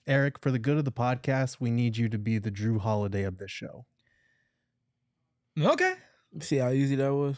Eric, for the good of the podcast, we need you to be the Jrue Holiday of this show. Okay. See how easy that was?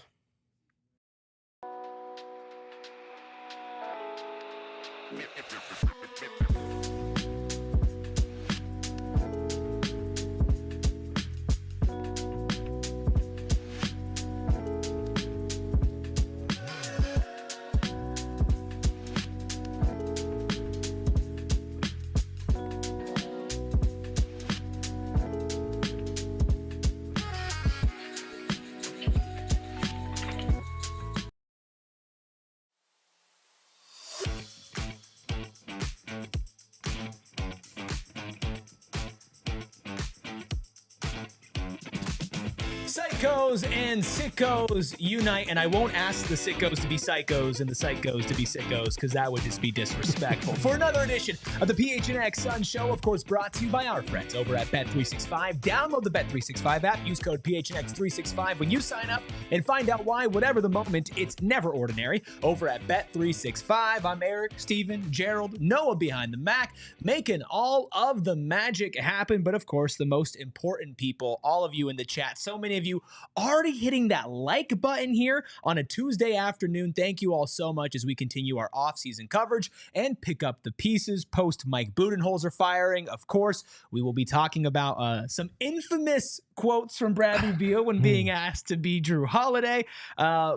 Psychos and sickos unite, and I won't ask the sickos to be psychos and the psychos to be sickos, because that would just be disrespectful. For another edition of the PHNX Suns show, of course, brought to you by our friends over at Bet365. Download the Bet365 app, use code PHNX365 when you sign up, and find out why, whatever the moment, it's never ordinary. Over at Bet365, I'm Eric, Steven, Gerald, Noah behind the Mac, making all of the magic happen, but of course, the most important people, all of you in the chat, so many of you already hitting that like button here on a Tuesday afternoon. Thank you all so much as we continue our off-season coverage and pick up the pieces post Mike Budenholzer firing. Of course, we will be talking about some infamous quotes from Bradley Beal when being asked to be Jrue Holiday.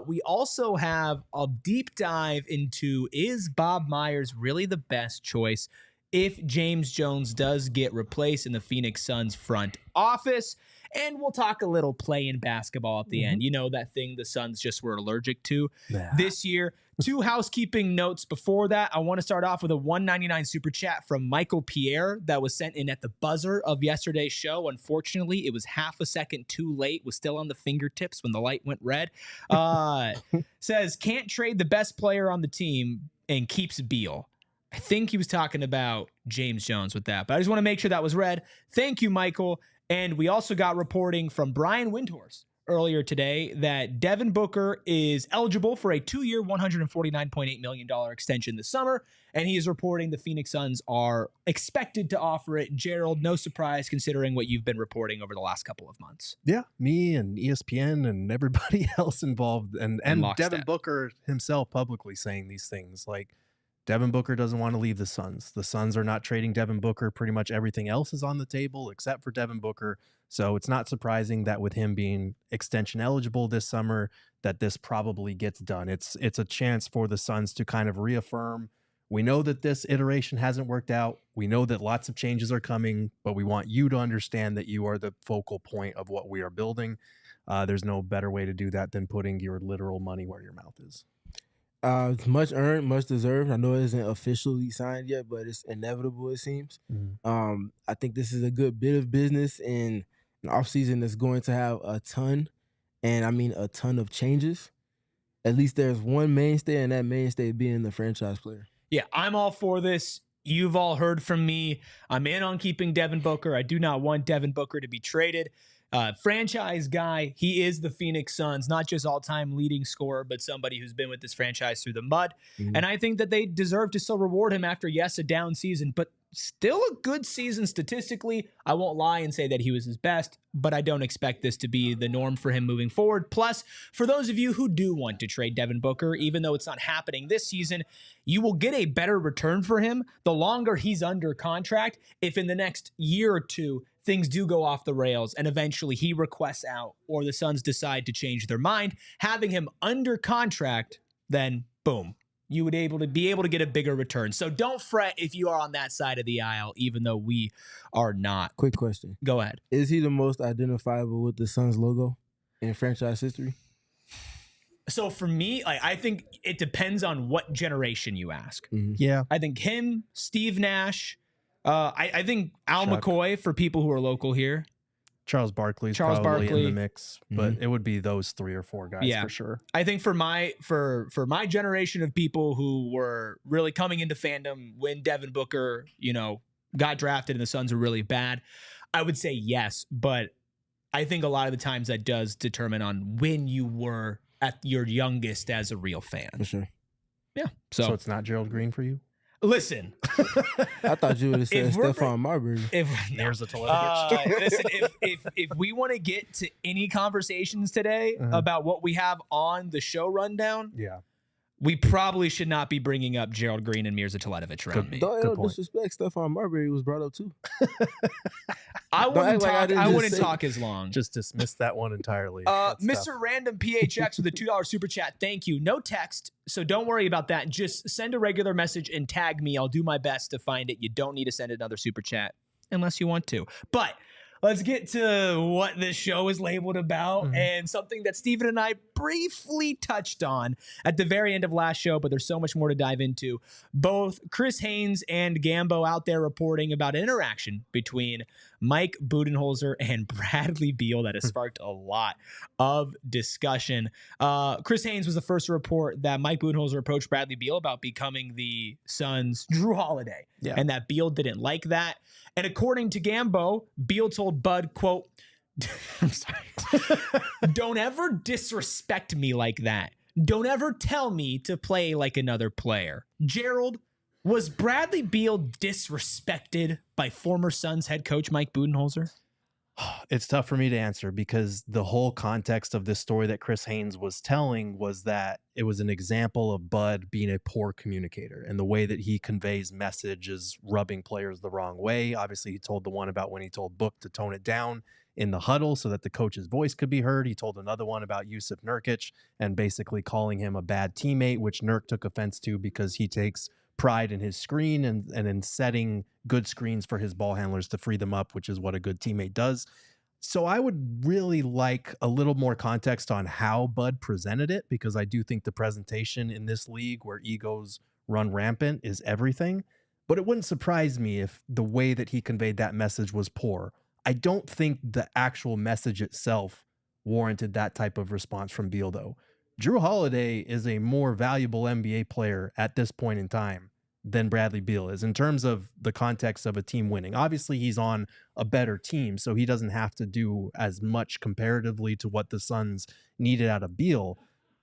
We also have a deep dive into, is Bob Myers really the best choice if James Jones does get replaced in the Phoenix Suns front office? And we'll talk a little play-in basketball at the end. You know, that thing the Suns just were allergic to this year. 2 housekeeping notes before that. I want to start off with a $1.99 super chat from Michael Pierre that was sent in at the buzzer of yesterday's show. Unfortunately, it was half a second too late. Was still on the fingertips when the light went red. Says, can't trade the best player on the team and keeps Beal. I think he was talking about James Jones with that, but I just want to make sure that was read. Thank you, Michael. And we also got reporting from Brian Windhorst earlier today that Devin Booker is eligible for a 2-year, $149.8 million extension this summer, and he is reporting the Phoenix Suns are expected to offer it. Gerald, no surprise considering what you've been reporting over the last couple of months. Yeah, me and ESPN and everybody else involved, and Devin Booker himself publicly saying these things like, Devin Booker doesn't want to leave the Suns. The Suns are not trading Devin Booker. Pretty much everything else is on the table except for Devin Booker. So it's not surprising that with him being extension eligible this summer, that this probably gets done. It's a chance for the Suns to kind of reaffirm, we know that this iteration hasn't worked out. We know that lots of changes are coming, but we want you to understand that you are the focal point of what we are building. There's no better way to do that than putting your literal money where your mouth is. It's much earned, much deserved. I know it isn't officially signed yet, but it's inevitable, it seems. I think this is a good bit of business in an offseason that's going to have a ton, and I mean a ton of changes. At least there's one mainstay, and that mainstay being the franchise player. Yeah, I'm all for this. You've all heard from me. I'm in on keeping Devin Booker. I do not want Devin Booker to be traded. Franchise guy, he is the Phoenix Suns, not just all-time leading scorer, but somebody who's been with this franchise through the mud. And I think that they deserve to still reward him after, yes, a down season, but still a good season statistically. I won't lie and say that he was his best, but I don't expect this to be the norm for him moving forward. Plus, for those of you who do want to trade Devin Booker, even though it's not happening this season, you will get a better return for him the longer he's under contract. If in the next year or two, things do go off the rails and eventually he requests out or the Suns decide to change their mind, having him under contract, then boom, you would be able to get a bigger return. So don't fret if you are on that side of the aisle, even though we are not. Quick question. Go ahead. Is he the most identifiable with the Suns logo in franchise history? So for me, I think it depends on what generation you ask. Yeah. I think him, Steve Nash, I think Al McCoy for people who are local here. Charles Barkley's probably in the mix, but it would be those 3 or 4 guys for sure. I think for my generation of people who were really coming into fandom when Devin Booker, got drafted and the Suns were really bad, I would say yes, but I think a lot of the times that does determine on when you were at your youngest as a real fan. For sure. Yeah. So it's not Gerald Green for you? Listen, I thought you would have said Stephon Marbury. There's a Teletovic. Listen, if we want to get to any conversations today about what we have on the show rundown, we probably should not be bringing up Gerald Green and Mirza Teletovic around me. Don't disrespect Stephon Marbury was brought up too. I wouldn't talk as long. Just dismiss that one entirely. Mr. Random PHX with a $2 super chat. Thank you. No text, so don't worry about that. Just send a regular message and tag me. I'll do my best to find it. You don't need to send another super chat unless you want to. But let's get to what this show is labeled about and something that Steven and I briefly touched on at the very end of last show, but there's so much more to dive into. Both Chris Haynes and Gambo out there reporting about an interaction between Mike Budenholzer and Bradley Beal that has sparked a lot of discussion. Chris Haynes was the first to report that Mike Budenholzer approached Bradley Beal about becoming the Suns' Jrue Holiday, and that Beal didn't like that. And according to Gambo, Beal told Bud, quote, I'm sorry, don't ever disrespect me like that. Don't ever tell me to play like another player. Gerald, was Bradley Beal disrespected by former Suns head coach Mike Budenholzer? It's tough for me to answer because the whole context of this story that Chris Haynes was telling was that it was an example of Bud being a poor communicator, and the way that he conveys message is rubbing players the wrong way. Obviously, he told the one about when he told Book to tone it down in the huddle so that the coach's voice could be heard. He told another one about Yusuf Nurkic and basically calling him a bad teammate, which Nurk took offense to because he takes pride in his screen and in setting good screens for his ball handlers to free them up, which is what a good teammate does. So I would really like a little more context on how Bud presented it, because I do think the presentation in this league where egos run rampant is everything. But it wouldn't surprise me if the way that he conveyed that message was poor. I don't think the actual message itself warranted that type of response from Beal, though. Jrue Holiday is a more valuable NBA player at this point in time than Bradley Beal is in terms of the context of a team winning. Obviously, he's on a better team, so he doesn't have to do as much comparatively to what the Suns needed out of Beal.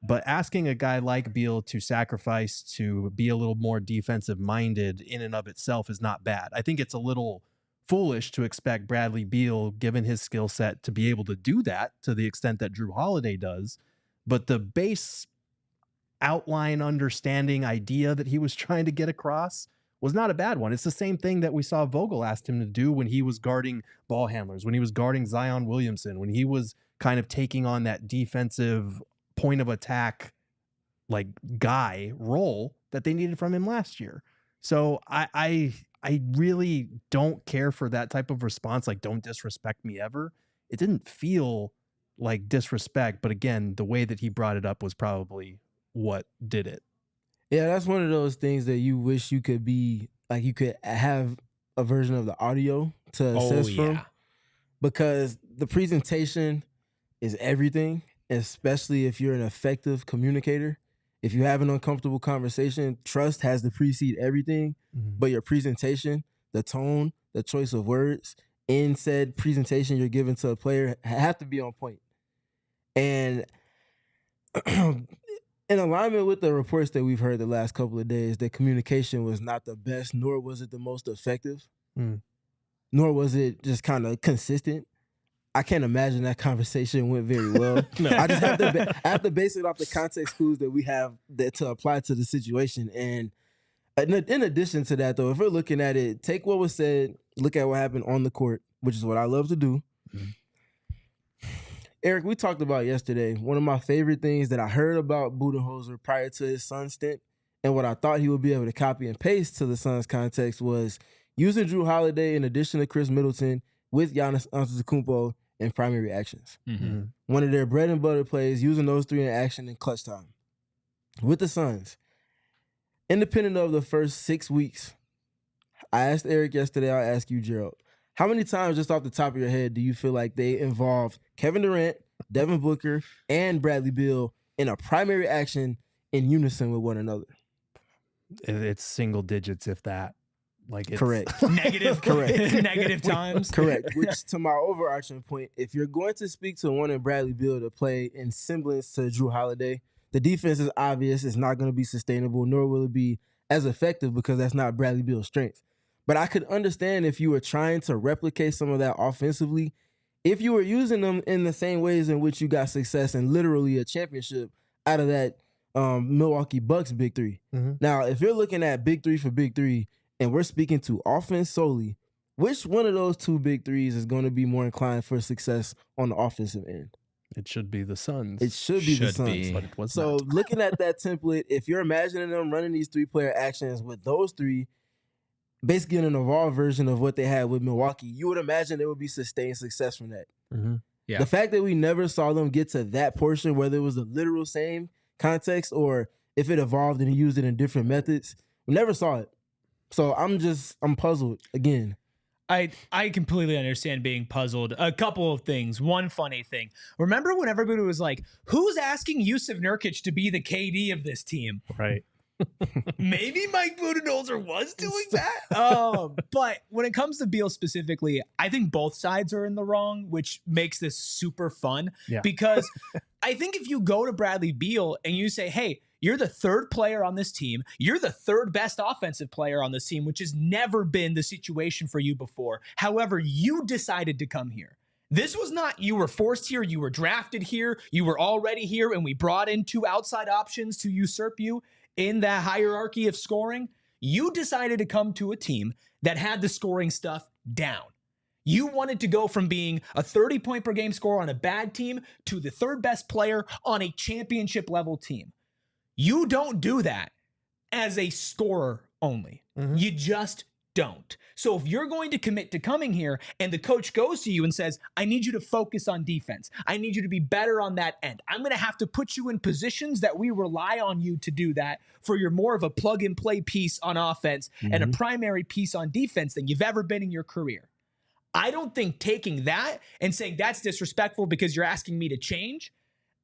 But asking a guy like Beal to sacrifice to be a little more defensive minded in and of itself is not bad. I think it's a little foolish to expect Bradley Beal, given his skill set, to be able to do that to the extent that Jrue Holiday does. But the base outline, understanding, idea that he was trying to get across was not a bad one. It's the same thing that we saw Vogel asked him to do when he was guarding ball handlers, when he was guarding Zion Williamson, when he was kind of taking on that defensive point of attack like guy role that they needed from him last year. So I really don't care for that type of response. Like, don't disrespect me ever. It didn't feel like disrespect, but again, the way that he brought it up was probably what did it. Yeah, that's one of those things that you wish you could be, like, you could have a version of the audio to assess from, because the presentation is everything, especially if you're an effective communicator. If you have an uncomfortable conversation, trust has to precede everything, but your presentation, the tone, the choice of words in said presentation you're giving to a player have to be on point. And in alignment with the reports that we've heard the last couple of days, that communication was not the best, nor was it the most effective, nor was it just kind of consistent. I can't imagine that conversation went very well. I just have to base it off the context clues that we have that to apply to the situation. And in addition to that, though, if we're looking at it, take what was said, look at what happened on the court, which is what I love to do. Eric, we talked about yesterday, one of my favorite things that I heard about Budenholzer prior to his Suns stint, and what I thought he would be able to copy and paste to the Suns context, was using Jrue Holiday in addition to Chris Middleton with Giannis Antetokounmpo in primary actions. One of their bread and butter plays, using those three in action in clutch time. With the Suns, independent of the first 6 weeks, I asked Eric yesterday, I'll ask you, Gerald, how many times, just off the top of your head, do you feel like they involved Kevin Durant, Devin Booker, and Bradley Beal in a primary action in unison with one another? It's single digits, if that. Like, it's correct. Negative. Correct. Negative times. Correct. Which, to my overarching point, if you're going to speak to one in Bradley Beal to play in semblance to Jrue Holiday, the defense is obvious. It's not going to be sustainable, nor will it be as effective because that's not Bradley Beal's strength. But I could understand if you were trying to replicate some of that offensively, if you were using them in the same ways in which you got success and literally a championship out of that Milwaukee Bucks big three. Mm-hmm. Now, if you're looking at big three for big three and we're speaking to offense solely, which one of those two big threes is going to be more inclined for success on the offensive end? It should be the Suns. It should be the Suns. But it was so not. Looking at that template, if you're imagining them running these three-player actions with those three, basically in an evolved version of what they had with Milwaukee, you would imagine there would be sustained success from that. Mm-hmm. Yeah. The fact that we never saw them get to that portion, whether it was the literal same context or if it evolved and he used it in different methods, we never saw it. So I'm puzzled again. I completely understand being puzzled. A couple of things. One funny thing. Remember when everybody was like, who's asking Yusuf Nurkic to be the KD of this team? Right. Maybe Mike Budenholzer was doing that. But when it comes to Beal specifically, I think both sides are in the wrong, which makes this super fun. Yeah. Because I think if you go to Bradley Beal and you say, hey, you're the third player on this team. You're the third best offensive player on this team, which has never been the situation for you before. However, you decided to come here. This was not you were forced here. You were drafted here. You were already here, and we brought in two outside options to usurp you in that hierarchy of scoring. You decided to come to a team that had the scoring stuff down. You wanted to go from being a 30-point per game scorer on a bad team to the third best player on a championship level team. You don't do that as a scorer only. Mm-hmm. You just don't. So if you're going to commit to coming here and the coach goes to you and says, I need you to focus on defense. I need you to be better on that end. I'm going to have to put you in positions that we rely on you to do that for your more of a plug and play piece on offense and a primary piece on defense than you've ever been in your career. I don't think taking that and saying that's disrespectful because you're asking me to change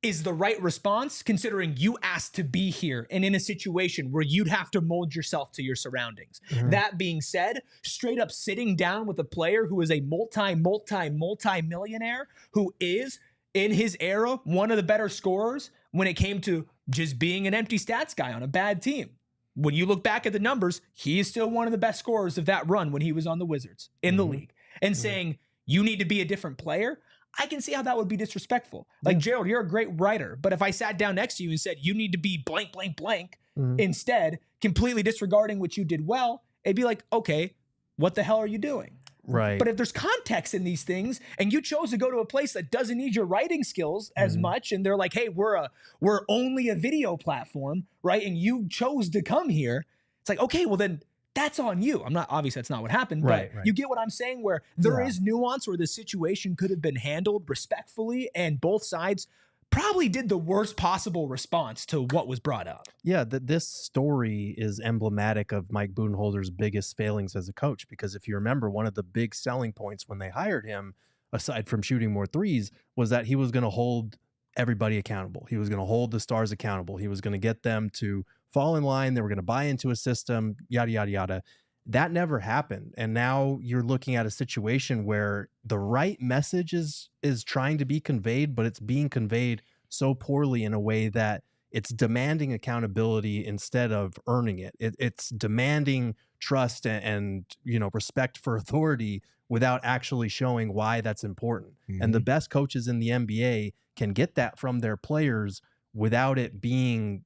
is the right response, considering you asked to be here and in a situation where you'd have to mold yourself to your surroundings. Mm-hmm. That being said, straight up sitting down with a player who is a multi-millionaire, who is, in his era, one of the better scorers when it came to just being an empty stats guy on a bad team. When you look back at the numbers, he is still one of the best scorers of that run when he was on the Wizards in the league. And saying, you need to be a different player, I can see how that would be disrespectful. Like, Gerald, you're a great writer, but if I sat down next to you and said, you need to be blank, blank, blank, instead, completely disregarding what you did well, it'd be like, okay, what the hell are you doing? Right. But if there's context in these things and you chose to go to a place that doesn't need your writing skills as much, and they're like, hey, we're only a video platform, right? And you chose to come here. It's like, okay, well then, that's on you. Obviously that's not what happened, but you get what I'm saying, where there is nuance where the situation could have been handled respectfully and both sides probably did the worst possible response to what was brought up. Yeah, this story is emblematic of Mike Budenholzer's biggest failings as a coach, because if you remember, one of the big selling points when they hired him, aside from shooting more threes, was that he was going to hold everybody accountable. He was going to hold the stars accountable. He was going to get them to fall in line. They were going to buy into a system, yada, yada, yada. That never happened. And now you're looking at a situation where the right message is trying to be conveyed, but it's being conveyed so poorly in a way that it's demanding accountability instead of earning it. It's demanding trust and respect for authority without actually showing why that's important. Mm-hmm. And the best coaches in the NBA can get that from their players without it being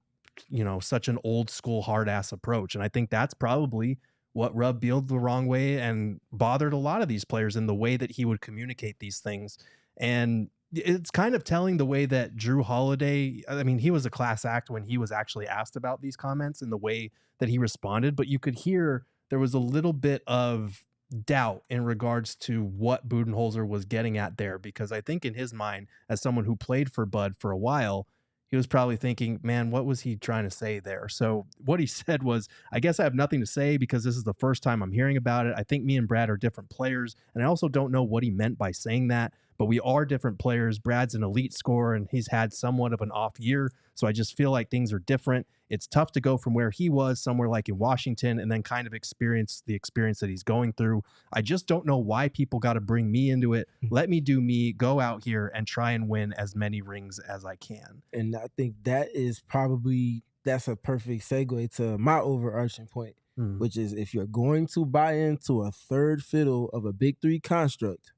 such an old school hard ass approach. And I think that's probably what rubbed Beal the wrong way and bothered a lot of these players in the way that he would communicate these things. And it's kind of telling the way that Jrue Holiday, I mean, he was a class act when he was actually asked about these comments and the way that he responded, but you could hear there was a little bit of doubt in regards to what Budenholzer was getting at there, because I think in his mind, as someone who played for Bud for a while, he was probably thinking, man, what was he trying to say there? So what he said was, I guess I have nothing to say because this is the first time I'm hearing about it. I think me and Brad are different players. And I also don't know what he meant by saying that, but we are different players. Brad's an elite scorer and he's had somewhat of an off year. So I just feel like things are different. It's tough to go from where he was somewhere like in Washington and then kind of experience the experience that he's going through. I just don't know why people got to bring me into it. Let me do me, go out here and try and win as many rings as I can. And I think that is probably that's a perfect segue to my overarching point, which is if you're going to buy into a third fiddle of a big three construct,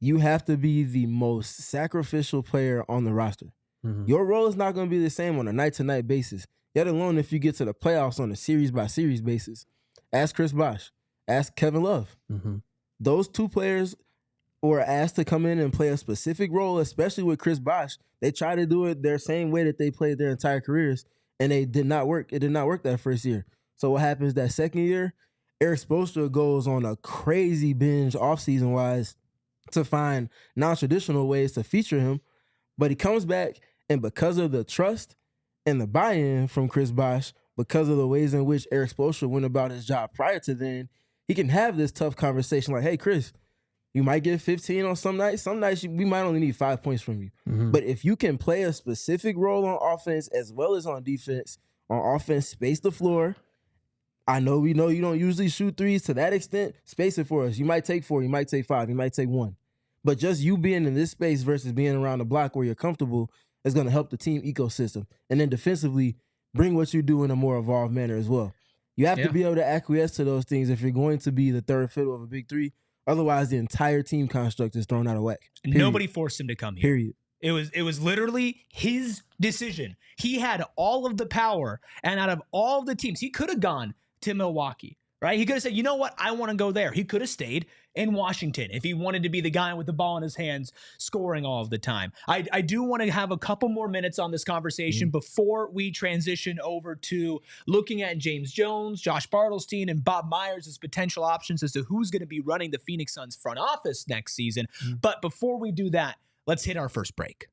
you have to be the most sacrificial player on the roster. Your role is not going to be the same on a night-to-night basis, yet alone if you get to the playoffs on a series-by-series basis. Ask Chris Bosh. Ask Kevin Love. Those two players were asked to come in and play a specific role, especially with Chris Bosh. They tried to do it their same way that they played their entire careers, and it did not work. It did not work that first year. So what happens that second year? Erik Spoelstra goes on a crazy binge offseason-wise to find non-traditional ways to feature him, but he comes back, and because of the trust and the buy-in from Chris Bosh, because of the ways in which Erik Spoelstra went about his job prior to then, he can have this tough conversation like, hey, Chris, you might get 15 on some nights. Some nights we might only need 5 points from you. But if you can play a specific role on offense as well as on defense, space the floor. I know we know you don't usually shoot threes to that extent. Space it for us. You might take 4, you might take 5, you might take 1. But just you being in this space versus being around the block where you're comfortable is going to help the team ecosystem. And then defensively, bring what you do in a more evolved manner as well. You have to be able to acquiesce to those things if you're going to be the third fiddle of a big three. Otherwise, the entire team construct is thrown out of whack. Period. Nobody forced him to come here. Period. It was literally his decision. He had all of the power, and out of all the teams, he could have gone to Milwaukee, right? He could have said, you know what? I want to go there. He could have stayed in Washington if he wanted to be the guy with the ball in his hands scoring all of the time. I do want to have a couple more minutes on this conversation before we transition over to looking at James Jones, Josh Bartelstein, and Bob Meyers as potential options as to who's going to be running the Phoenix Suns front office next season. But before we do that, let's hit our first break.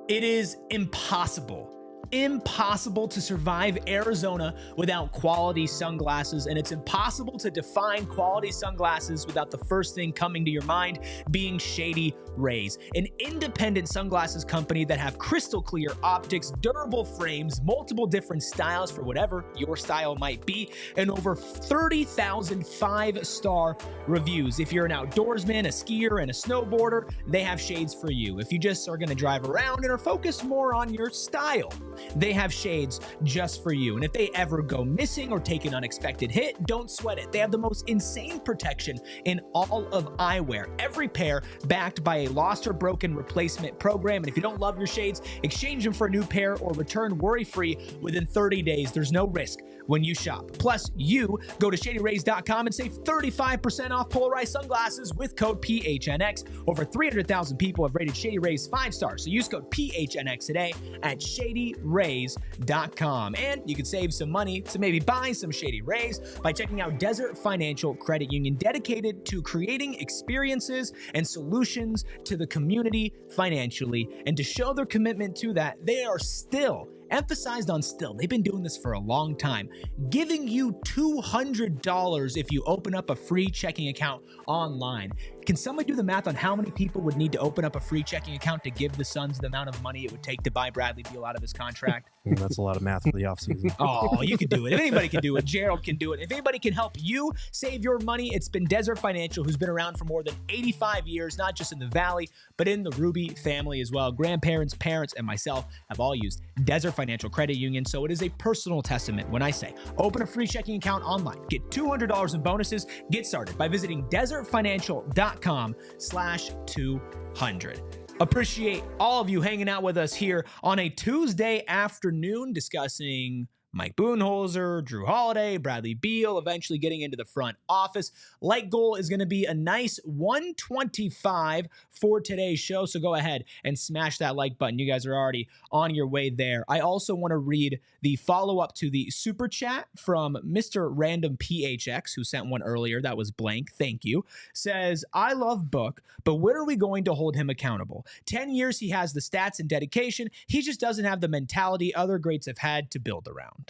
It is impossible to survive Arizona without quality sunglasses, and it's impossible to define quality sunglasses without the first thing coming to your mind being Shady Rays, an independent sunglasses company that have crystal clear optics, durable frames, multiple different styles for whatever your style might be, and over 30,000 5-star reviews. If you're an outdoorsman, a skier, and a snowboarder, they have shades for you. If you just are going to drive around and are focused more on your style, they have shades just for you. And if they ever go missing or take an unexpected hit, don't sweat it. They have the most insane protection in all of eyewear. Every pair backed by a lost or broken replacement program. And if you don't love your shades, exchange them for a new pair or return worry-free within 30 days. There's no risk when you shop. Plus, you go to shadyrays.com and save 35% off polarized sunglasses with code PHNX. Over 300,000 people have rated Shady Rays 5 stars. So use code PHNX today at shadyrays.com. And you can save some money to maybe buy some Shady Rays by checking out Desert Financial Credit Union, dedicated to creating experiences and solutions to the community financially. And to show their commitment to that, they are still emphasized on still. They've been doing this for a long time, giving you $200 if you open up a free checking account online. Can somebody do the math on how many people would need to open up a free checking account to give the Suns the amount of money it would take to buy Bradley Beal out of his contract? That's a lot of math for the offseason. Oh, you can do it. If anybody can do it, Gerald can do it. If anybody can help you save your money, it's been Desert Financial, who's been around for more than 85 years, not just in the Valley, but in the Ruby family as well. Grandparents, parents, and myself have all used Desert Financial Credit Union, so it is a personal testament when I say open a free checking account online, get $200 in bonuses, get started by visiting desertfinancial.com/200. Appreciate all of you hanging out with us here on a Tuesday afternoon discussing Mike Budenholzer, Jrue Holiday, Bradley Beal, eventually getting into the front office. Like goal is going to be a nice 125 for today's show, so go ahead and smash that like button. You guys are already on your way there. I also want to read the follow-up to the super chat from Mr. Random PHX, who sent one earlier. That was blank. Thank you. Says, I love Book, but when are we going to hold him accountable? 10 years he has the stats and dedication. He just doesn't have the mentality other greats have had to build around.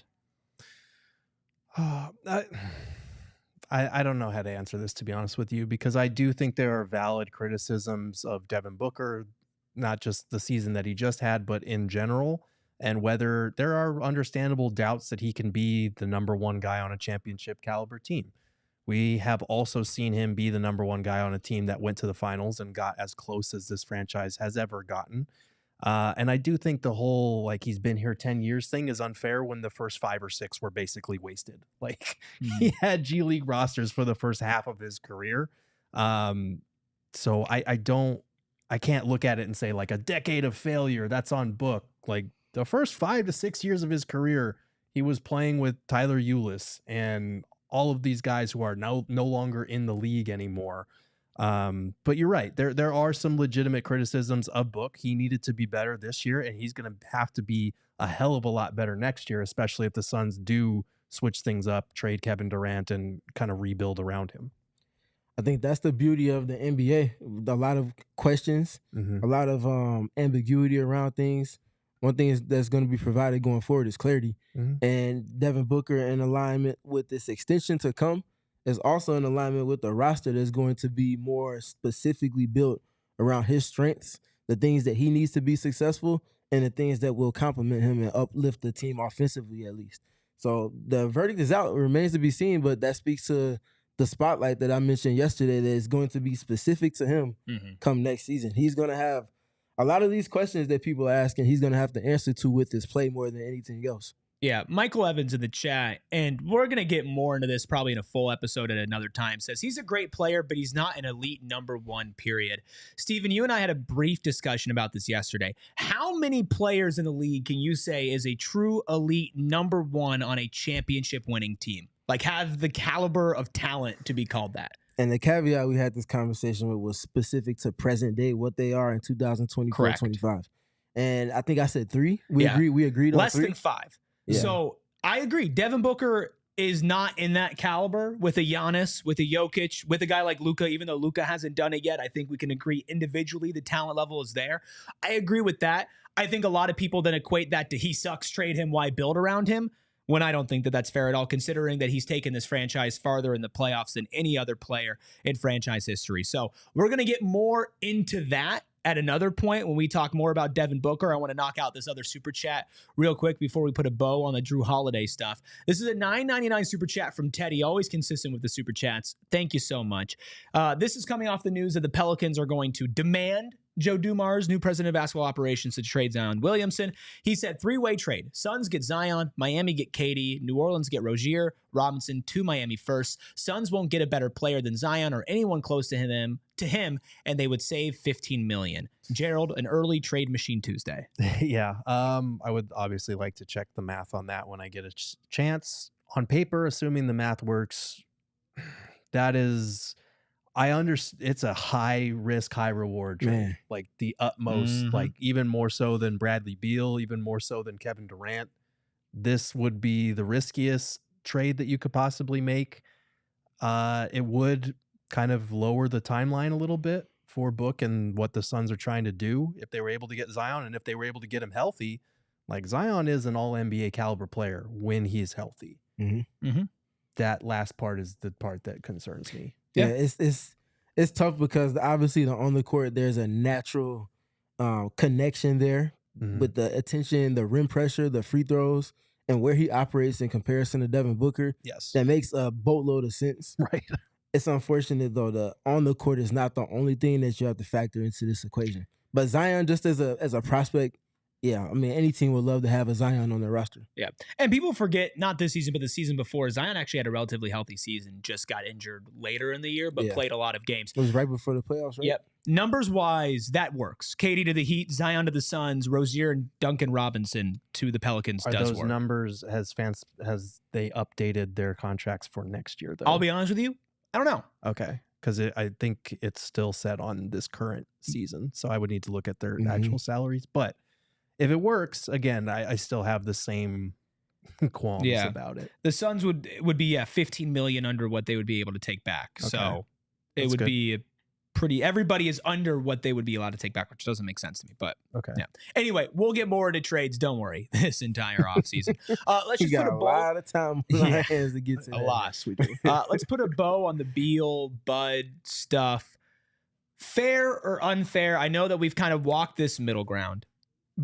I don't know how to answer this, to be honest with you, because I do think there are valid criticisms of Devin Booker, not just the season that he just had, but in general, and whether there are understandable doubts that he can be the number one guy on a championship caliber team. We have also seen him be the number one guy on a team that went to the finals and got as close as this franchise has ever gotten. And I do think the whole, like, he's been here 10 years thing is unfair when the first 5 or 6 were basically wasted. Like, he had G League rosters for the first half of his career. So I can't look at it and say, like, a decade of failure, that's on Book. Like, the first 5 to 6 years of his career, he was playing with Tyler Ulis and all of these guys who are no longer in the league anymore. But you're right. There are some legitimate criticisms of Book. He needed to be better this year, and he's going to have to be a hell of a lot better next year, especially if the Suns do switch things up, trade Kevin Durant, and kind of rebuild around him. I think that's the beauty of the NBA. A lot of questions, a lot of ambiguity around things. One thing that's going to be provided going forward is clarity. And Devin Booker, in alignment with this extension to come, is also in alignment with the roster that's going to be more specifically built around his strengths, the things that he needs to be successful, and the things that will complement him and uplift the team offensively at least. So the verdict is out. It remains to be seen, but that speaks to the spotlight that I mentioned yesterday that is going to be specific to him come next season. He's going to have a lot of these questions that people are asking, he's going to have to answer to with his play more than anything else. Yeah, Michael Evans in the chat, and we're going to get more into this probably in a full episode at another time, says he's a great player, but he's not an elite number 1, period. Steven, you and I had a brief discussion about this yesterday. How many players in the league can you say is a true elite number 1 on a championship winning team? Like, have the caliber of talent to be called that? And the caveat we had this conversation with was specific to present day, what they are in 2024-25. And I think I said 3. We agreed on less 3. than 5. Yeah. So I agree. Devin Booker is not in that caliber with a Giannis, with a Jokic, with a guy like Luka. Even though Luka hasn't done it yet, I think we can agree individually the talent level is there. I agree with that. I think a lot of people then equate that to he sucks, trade him, why build around him? When I don't think that that's fair at all, considering that he's taken this franchise farther in the playoffs than any other player in franchise history. So we're going to get more into that at another point when we talk more about Devin Booker. I want to knock out this other super chat real quick before we put a bow on the Jrue Holiday stuff. This is a $9.99 super chat from Teddy, always consistent with the super chats. Thank you so much. This is coming off the news that the Pelicans are going to demand Joe Dumars, new president of basketball operations, to trade Zion Williamson. He said 3-way trade. Suns get Zion, Miami get KD, New Orleans get Rozier, Robinson, 2 Miami firsts. Suns won't get a better player than Zion or anyone close to him, and they would save $15 million. Gerald, an early trade machine Tuesday. Yeah, I would obviously like to check the math on that when I get a chance. On paper, assuming the math works, that is... I understand it's a high risk, high reward trade, like the utmost, like even more so than Bradley Beal, even more so than Kevin Durant. This would be the riskiest trade that you could possibly make. It would kind of lower the timeline a little bit for Book and what the Suns are trying to do if they were able to get Zion, and if they were able to get him healthy. Like, Zion is an all NBA caliber player when he's healthy. That last part is the part that concerns me. Yeah, it's tough because obviously on the court there's a natural connection there with the attention, the rim pressure, the free throws, and where he operates in comparison to Devin Booker. Yes, that makes a boatload of sense. Right. It's unfortunate though that on the court is not the only thing that you have to factor into this equation. But Zion, just as a prospect, yeah, I mean, any team would love to have a Zion on their roster. Yeah. And people forget, not this season, but the season before, Zion actually had a relatively healthy season, just got injured later in the year, but played a lot of games. It was right before the playoffs, right? Yep. Numbers-wise, that works. KD to the Heat, Zion to the Suns, Rozier and Duncan Robinson to the Pelicans does work. Are those numbers, has they updated their contracts for next year, though? I'll be honest with you, I don't know. Okay. Because I think it's still set on this current season, so I would need to look at their actual salaries, but if it works, again, I still have the same qualms about it. The Suns would be $15 million under what they would be able to take back. Okay. So it would be everybody is under what they would be allowed to take back, which doesn't make sense to me. But yeah. Anyway, we'll get more into trades. Don't worry, this entire offseason. Let's just put a lot of time on our hands to get to a lot. We do. Let's put a bow on the Beal Bud stuff. Fair or unfair? I know that we've kind of walked this middle ground.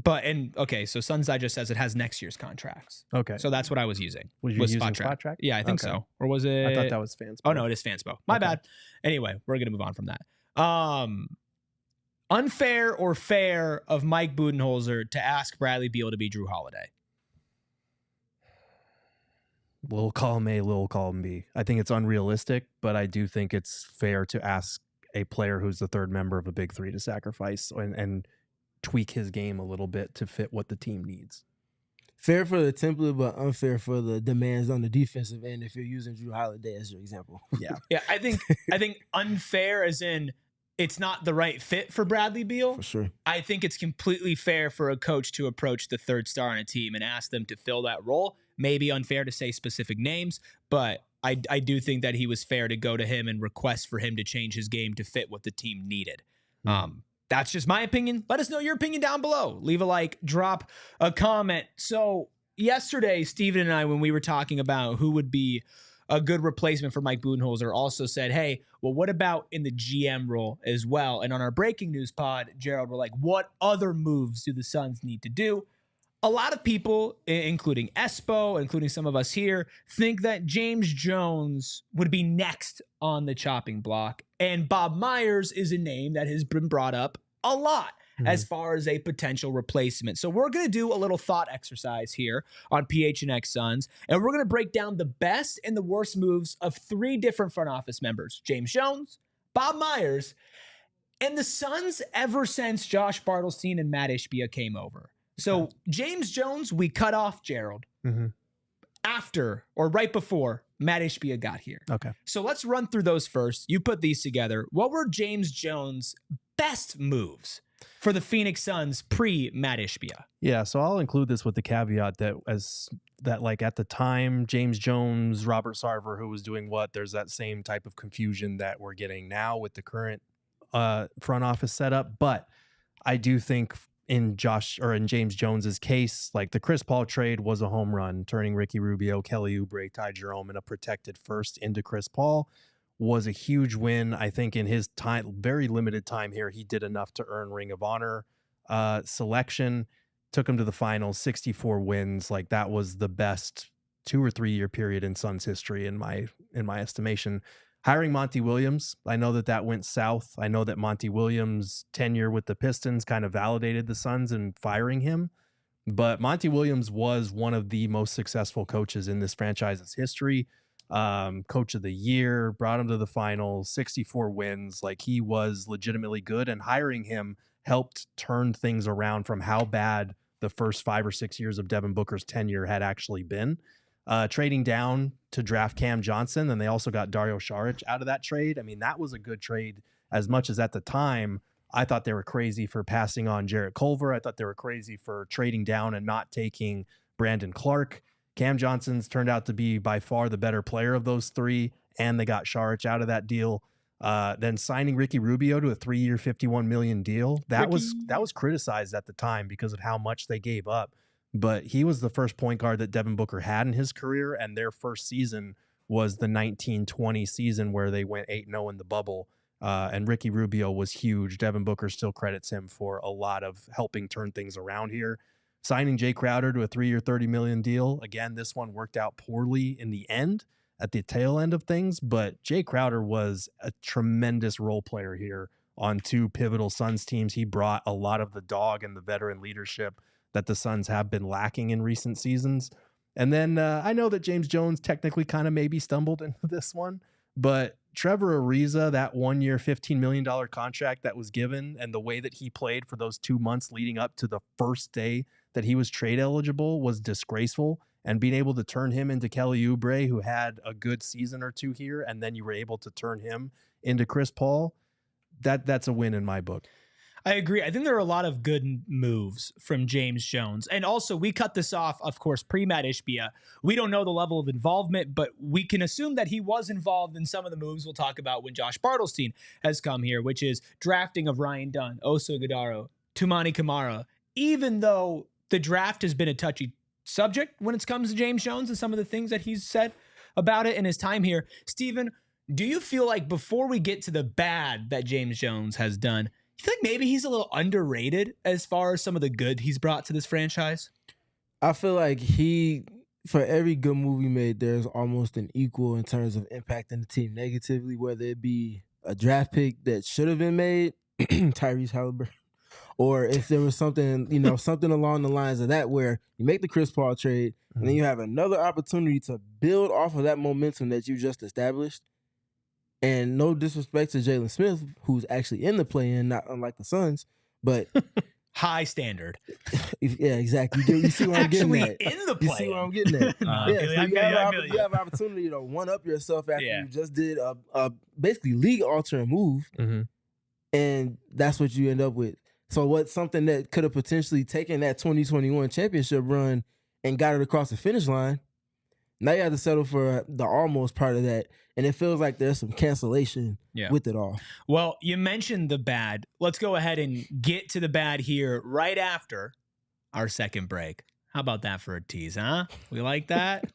So Suns Digest says it has next year's contracts. Okay. So that's what I was using. Was you using Spot Track? Yeah, I think so. Or was it? I thought that was Fanspo. Oh, no, it is Fanspo. My bad. Anyway, we're going to move on from that. Unfair or fair of Mike Budenholzer to ask Bradley Beal to be Jrue Holiday? Little column A, little column B. I think it's unrealistic, but I do think it's fair to ask a player who's the third member of a big three to sacrifice and tweak his game a little bit to fit what the team needs. Fair for the template, but unfair for the demands on the defensive end if you're using Jrue Holiday as your example. Yeah. Yeah, I think unfair as in it's not the right fit for Bradley Beal. For sure. I think it's completely fair for a coach to approach the third star on a team and ask them to fill that role. Maybe unfair to say specific names, but I do think that he was fair to go to him and request for him to change his game to fit what the team needed. That's just my opinion. Let us know your opinion down below. Leave a like, drop a comment. So yesterday, Steven and I, when we were talking about who would be a good replacement for Mike Budenholzer, also said, hey, well, what about in the GM role as well? And on our breaking news pod, Gerald, we're like, what other moves do the Suns need to do? A lot of people, including Espo, including some of us here, think that James Jones would be next on the chopping block. And Bob Meyers is a name that has been brought up a lot as far as a potential replacement. So we're going to do a little thought exercise here on PHNX Suns, and we're going to break down the best and the worst moves of 3 different front office members: James Jones, Bob Meyers, and the Suns ever since Josh Bartelstein and Matt Ishbia came over. So James Jones, we cut off Gerald after or right before Matt Ishbia got here. Okay. So let's run through those first. You put these together. What were James Jones' best moves for the Phoenix Suns pre-Matt Ishbia? Yeah, so I'll include this with the caveat that like at the time, James Jones, Robert Sarver, who was doing what, there's that same type of confusion that we're getting now with the current front office setup. But I do think in James Jones's case, like the Chris Paul trade was a home run, turning Ricky Rubio, Kelly Oubre, Ty Jerome, and a protected first into Chris Paul was a huge win. I think in his time, very limited time here, he did enough to earn Ring of Honor selection, took him to the finals, 64 wins. Like that was the best 2 or 3 year period in Suns history in my estimation. Hiring Monty Williams, I know that went south. I know that Monty Williams' tenure with the Pistons kind of validated the Suns in firing him. But Monty Williams was one of the most successful coaches in this franchise's history. Coach of the year, brought him to the finals, 64 wins. Like he was legitimately good. And hiring him helped turn things around from how bad the first 5 or 6 years of Devin Booker's tenure had actually been. Trading down to draft Cam Johnson, and they also got Dario Saric out of that trade. I mean, that was a good trade, as much as at the time I thought they were crazy for passing on Jarrett Culver. I thought they were crazy for trading down and not taking Brandon Clark. Cam Johnson's turned out to be by far the better player of those 3, and they got Saric out of that deal. Then signing Ricky Rubio to a 3-year, $51 million deal. That was criticized at the time because of how much they gave up. But he was the first point guard that Devin Booker had in his career, and their first season was the 1920 season where they went 8-0 in the bubble. And Ricky Rubio was huge. Devin Booker still credits him for a lot of helping turn things around here. Signing Jay Crowder to a 3-year, $30 million deal. Again, this one worked out poorly in the end, at the tail end of things, but Jay Crowder was a tremendous role player here on 2 pivotal Suns teams. He brought a lot of the dog and the veteran leadership that the Suns have been lacking in recent seasons. And then I know that James Jones technically kind of maybe stumbled into this one, but Trevor Ariza, that 1-year, $15 million contract that was given, and the way that he played for those 2 months leading up to the first day that he was trade eligible was disgraceful. And being able to turn him into Kelly Oubre, who had a good season or 2 here, and then you were able to turn him into Chris Paul, that's a win in my book. I agree. I think there are a lot of good moves from James Jones. And also, we cut this off, of course, pre-Matt Ishbia. We don't know the level of involvement, but we can assume that he was involved in some of the moves we'll talk about when Josh Bartelstein has come here, which is drafting of Ryan Dunn, Oso Ighodaro, Toumani Camara. Even though the draft has been a touchy subject when it comes to James Jones and some of the things that he's said about it in his time here. Steven, do you feel like before we get to the bad that James Jones has done, you feel like maybe he's a little underrated as far as some of the good he's brought to this franchise? I feel like for every good move he made, there's almost an equal in terms of impacting the team negatively, whether it be a draft pick that should have been made Tyrese Halliburton. Or if there was something, something along the lines of that where you make the Chris Paul trade and then you have another opportunity to build off of that momentum that you just established. And no disrespect to Jalen Smith, who's actually in the play-in, not unlike the Suns, but high standard. Yeah, exactly. You see what I'm getting at. In the play. You see what I'm getting at. You have an opportunity to one-up yourself after you just did a basically league-altering move, and that's what you end up with. So what's something that could have potentially taken that 2021 championship run and got it across the finish line, now you have to settle for the almost part of that. And it feels like there's some cancellation with it all. Well, you mentioned the bad. Let's go ahead and get to the bad here right after our second break. How about that for a tease, huh? We like that?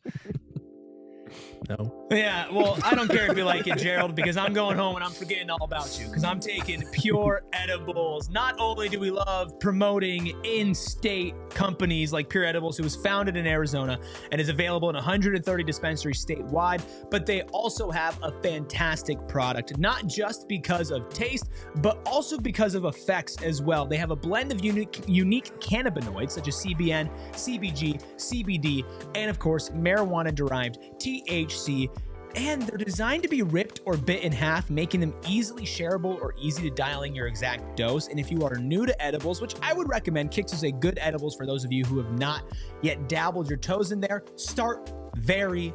No. Yeah, well, I don't care if you like it, Gerald, because I'm going home and I'm forgetting all about you because I'm taking Pure Edibles. Not only do we love promoting in-state companies like Pure Edibles, who was founded in Arizona and is available in 130 dispensaries statewide, but they also have a fantastic product, not just because of taste, but also because of effects as well. They have a blend of unique cannabinoids such as CBN, CBG, CBD, and of course, marijuana-derived THC, and they're designed to be ripped or bit in half, making them easily shareable or easy to dial in your exact dose. And if you are new to edibles, which I would recommend, Kix is a good edibles for those of you who have not yet dabbled your toes in there. Start very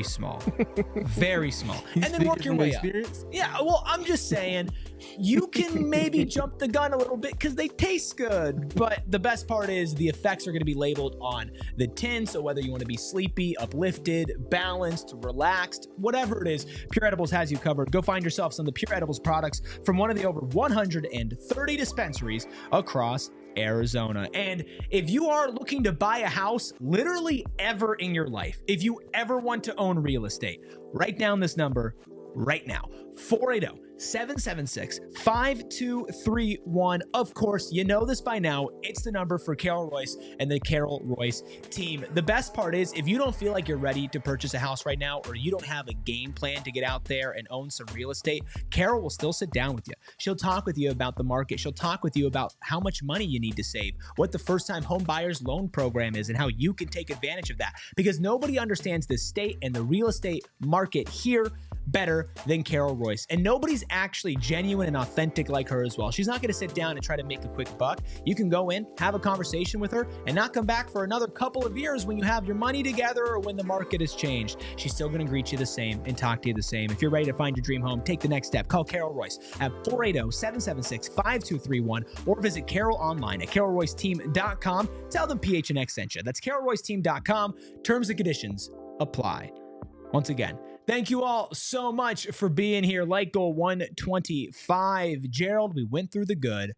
small. Very small. And then work your way up. Yeah, well, I'm just saying, you can maybe jump the gun a little bit because they taste good. But the best part is the effects are going to be labeled on the tin. So whether you want to be sleepy, uplifted, balanced, relaxed, whatever it is, Pure Edibles has you covered. Go find yourself some of the Pure Edibles products from one of the over 130 dispensaries across Arizona. And if you are looking to buy a house literally ever in your life, if you ever want to own real estate, write down this number right now: 480-776-5231. Of course, you know this by now. It's the number for Carol Royce and the Carol Royce team. The best part is, if you don't feel like you're ready to purchase a house right now, or you don't have a game plan to get out there and own some real estate, Carol will still sit down with you. She'll talk with you about the market. She'll talk with you about how much money you need to save, what the first-time home buyers loan program is, and how you can take advantage of that. Because nobody understands this state and the real estate market here better than Carol Royce. And nobody's actually genuine and authentic like her as well. She's not going to sit down and try to make a quick buck. You can go in, have a conversation with her, and not come back for another couple of years when you have your money together or when the market has changed. She's still going to greet you the same and talk to you the same. If you're ready to find your dream home, take the next step. Call Carol Royce at 480-776-5231 or visit Carol online at carolroyceteam.com. Tell them PHNX sent you. That's carolroyceteam.com. Terms and conditions apply. Once again, thank you all so much for being here. Like goal 125. Gerald, we went through the good.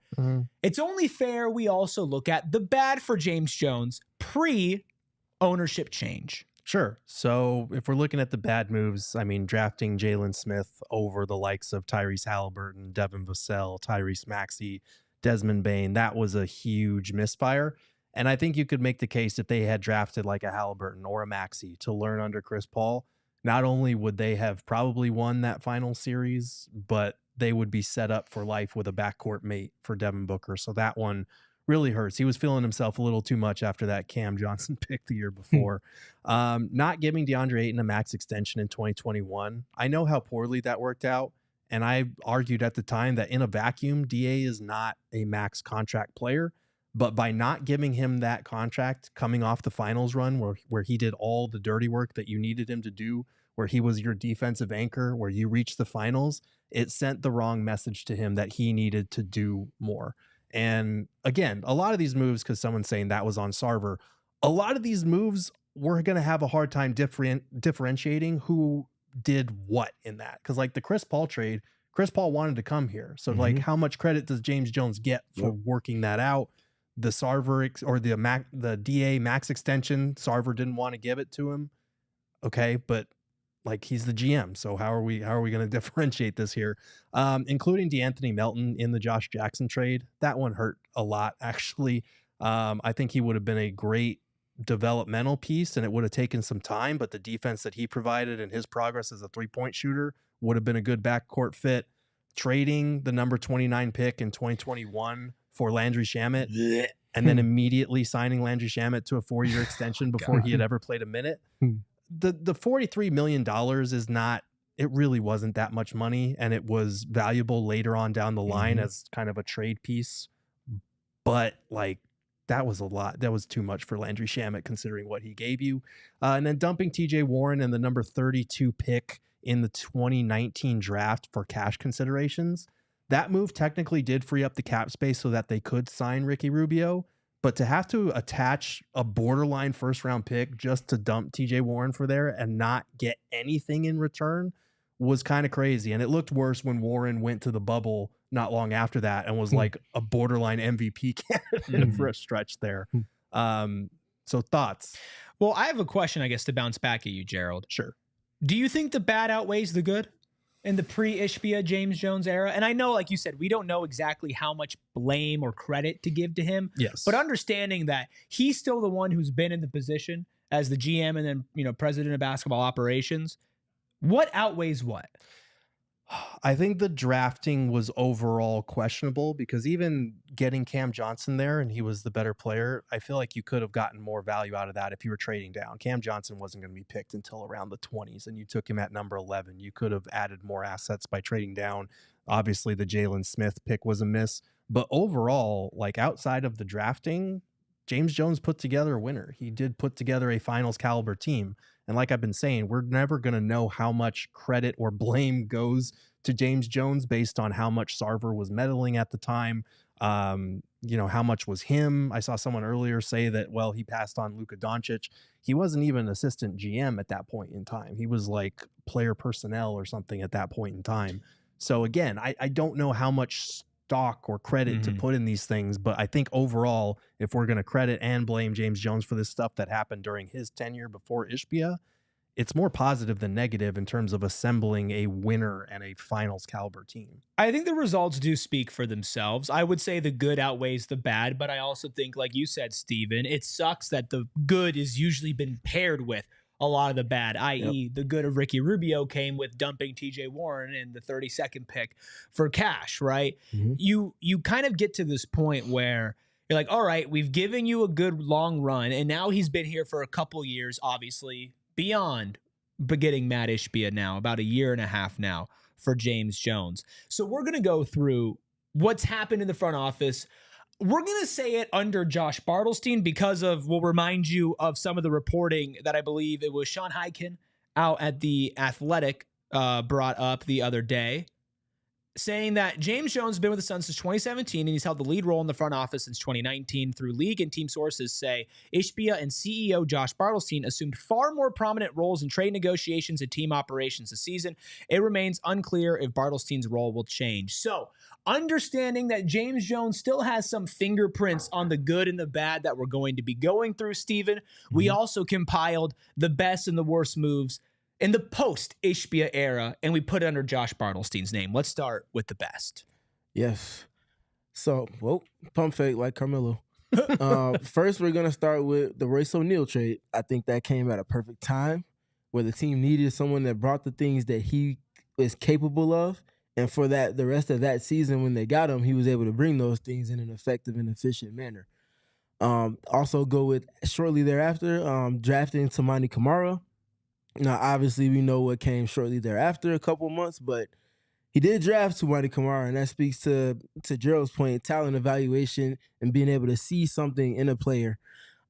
It's only fair we also look at the bad for James Jones pre-ownership change. Sure. So if we're looking at the bad moves, I mean, drafting Jalen Smith over the likes of Tyrese Halliburton, Devin Vassell, Tyrese Maxey, Desmond Bane, that was a huge misfire. And I think you could make the case if they had drafted like a Halliburton or a Maxey to learn under Chris Paul, not only would they have probably won that final series, but they would be set up for life with a backcourt mate for Devin Booker. So that one really hurts. He was feeling himself a little too much after that Cam Johnson pick the year before. Not giving DeAndre Ayton a max extension in 2021. I know how poorly that worked out. And I argued at the time that in a vacuum, DA is not a max contract player. But by not giving him that contract coming off the finals run where he did all the dirty work that you needed him to do, where he was your defensive anchor, where you reached the finals, it sent the wrong message to him that he needed to do more. And again, a lot of these moves, because someone's saying that was on Sarver, a lot of these moves, we're going to have a hard time differentiating who did what in that. Because like the Chris Paul trade, Chris Paul wanted to come here. So like how much credit does James Jones get for working that out? The Sarver or the DA max extension, Sarver didn't want to give it to him. Okay, but like he's the GM, so how are we going to differentiate this here? Including DeAnthony Melton in the Josh Jackson trade, that one hurt a lot actually. I think he would have been a great developmental piece, and it would have taken some time. But the defense that he provided and his progress as a 3-point shooter would have been a good backcourt fit. trading the number 29 pick in 2021 for Landry Shamet and then immediately signing Landry Shamet to a 4-year extension before he had ever played a minute. The $43 million is not, it really wasn't that much money, and it was valuable later on down the line as kind of a trade piece. But like, that was a lot. That was too much for Landry Shamet considering what he gave you. And then dumping TJ Warren and the number 32 pick in the 2019 draft for cash considerations. That move technically did free up the cap space so that they could sign Ricky Rubio, but to have to attach a borderline first-round pick just to dump TJ Warren for there and not get anything in return was kind of crazy. And it looked worse when Warren went to the bubble not long after that and was like a borderline MVP candidate for a stretch there. So thoughts? Well, I have a question, I guess, to bounce back at you, Gerald. Sure. Do you think the bad outweighs the good in the pre-Ishbia James Jones era? And I know, like you said, we don't know exactly how much blame or credit to give to him. Yes. But understanding that he's still the one who's been in the position as the GM and then, you know, president of basketball operations, what outweighs what? I think the drafting was overall questionable because even getting Cam Johnson there and he was the better player, I feel like you could have gotten more value out of that if you were trading down. Cam Johnson wasn't going to be picked until around the 20s and you took him at number 11. You could have added more assets by trading down. Obviously, the Jalen Smith pick was a miss. But overall, like outside of the drafting, James Jones put together a winner. He did put together a finals caliber team. And like I've been saying, we're never going to know how much credit or blame goes to James Jones based on how much Sarver was meddling at the time. You know, how much was him? I saw someone earlier say that, well, he passed on Luka Doncic. He wasn't even assistant GM at that point in time. He was like player personnel or something at that point in time. So again, I don't know how much stock or credit to put in these things, but I think overall, if we're going to credit and blame James Jones for this stuff that happened during his tenure before Ishbia, it's more positive than negative in terms of assembling a winner and a finals caliber team. I think the results do speak for themselves. I would say the good outweighs the bad, but I also think, like you said, Steven, it sucks that the good has usually been paired with a lot of the bad, i.e. the good of Ricky Rubio came with dumping TJ Warren and the 32nd pick for cash, right? You kind of get to this point where you're like, all right, we've given you a good long run, and now he's been here for a couple years, obviously, beyond getting Matt Ishbia now, about a year and a half now for James Jones. So we're going to go through what's happened in the front office. We're going to say it under Josh Bartelstein because of, we'll remind you of some of the reporting that I believe it was Sean Hyken out at The Athletic brought up the other day, saying that James Jones has been with the Suns since 2017 and he's held the lead role in the front office since 2019. Through league and team sources say Ishbia and CEO Josh Bartelstein assumed far more prominent roles in trade negotiations and team operations this season. It remains unclear if Bartelstein's role will change. So understanding that James Jones still has some fingerprints on the good and the bad that we're going to be going through, Steven, we also compiled the best and the worst moves in the post-Ishbia era, and we put it under Josh Bartelstein's name. Let's start with the best. Yes. So, well, pump fake like Carmelo. First, we're going to start with the Royce O'Neal trade. I think that came at a perfect time where the team needed someone that brought the things that he is capable of. And for that, the rest of that season when they got him, he was able to bring those things in an effective and efficient manner. Also go with shortly thereafter, drafting Toumani Camara. Now, obviously, we know what came shortly thereafter, a couple months, but he did draft Toumani Camara, and that speaks to Gerald's point, talent evaluation and being able to see something in a player.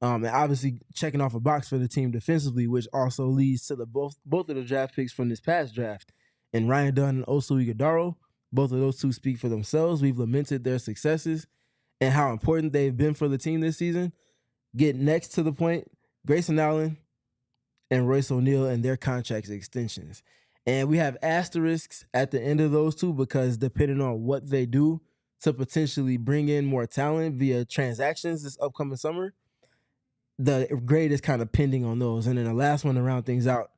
And obviously checking off a box for the team defensively, which also leads to the both of the draft picks from this past draft. And Ryan Dunn and Oso Ighodaro, both of those two speak for themselves. We've lamented their successes and how important they've been for the team this season. Get next to the point, Grayson Allen and Royce O'Neal and their contract extensions. And we have asterisks at the end of those two because depending on what they do to potentially bring in more talent via transactions this upcoming summer, the grade is kind of pending on those. And then the last one to round things out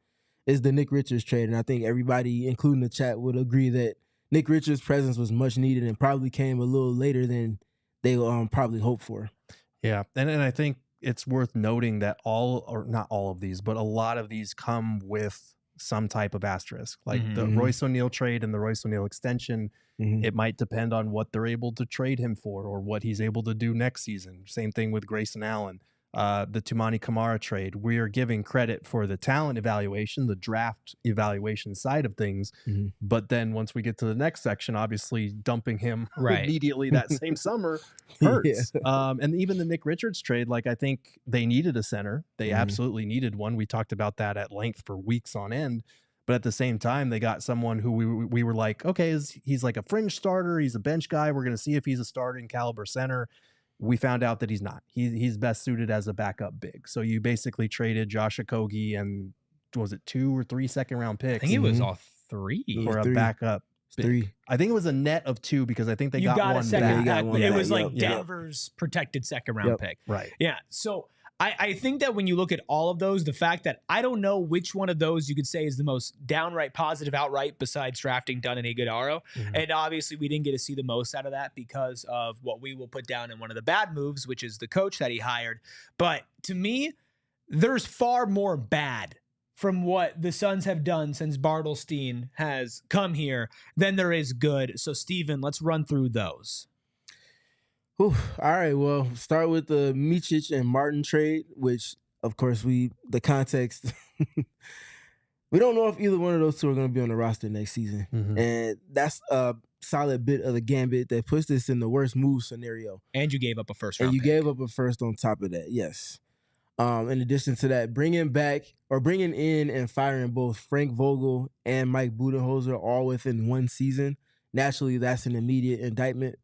is the Nick Richards trade. And I think everybody, including the chat, would agree that Nick Richards' presence was much needed and probably came a little later than they probably hoped for. Yeah, and I think it's worth noting that not all of these, but a lot of these come with some type of asterisk. Like the Royce O'Neal trade and the Royce O'Neal extension, it might depend on what they're able to trade him for or what he's able to do next season. Same thing with Grayson Allen. The Toumani Camara trade, we are giving credit for the talent evaluation, the draft evaluation side of things. But then once we get to the next section, obviously dumping him immediately that same summer hurts. And even the Nick Richards trade, like I think they needed a center. They absolutely needed one. We talked about that at length for weeks on end. But at the same time, they got someone who we were like, okay, he's like a fringe starter. He's a bench guy. We're going to see if he's a starting caliber center. We found out that he's not. He's best suited as a backup big. So you basically traded Josh Okogie and was it 2 or 3 second-round picks? I think it was all 3 for a backup. Big. 3. I think it was a net of 2 because I think they got one back. It was like Denver's protected second-round pick. Right. Yeah. So I think that when you look at all of those, the fact that I don't know which one of those you could say is the most downright positive outright besides drafting Dunn and Iguodaro. And obviously we didn't get to see the most out of that because of what we will put down in one of the bad moves, which is the coach that he hired. But to me, there's far more bad from what the Suns have done since Bartelstein has come here than there is good. So Steven, let's run through those. All right, well, start with the Micic and Martin trade, which, of course, the context, we don't know if either one of those two are going to be on the roster next season. And that's a solid bit of the gambit that puts this in the worst move scenario. And you gave up a first round pick. Gave up a first on top of that, yes. In addition to that, bringing in and firing both Frank Vogel and Mike Budenholzer all within one season, naturally, that's an immediate indictment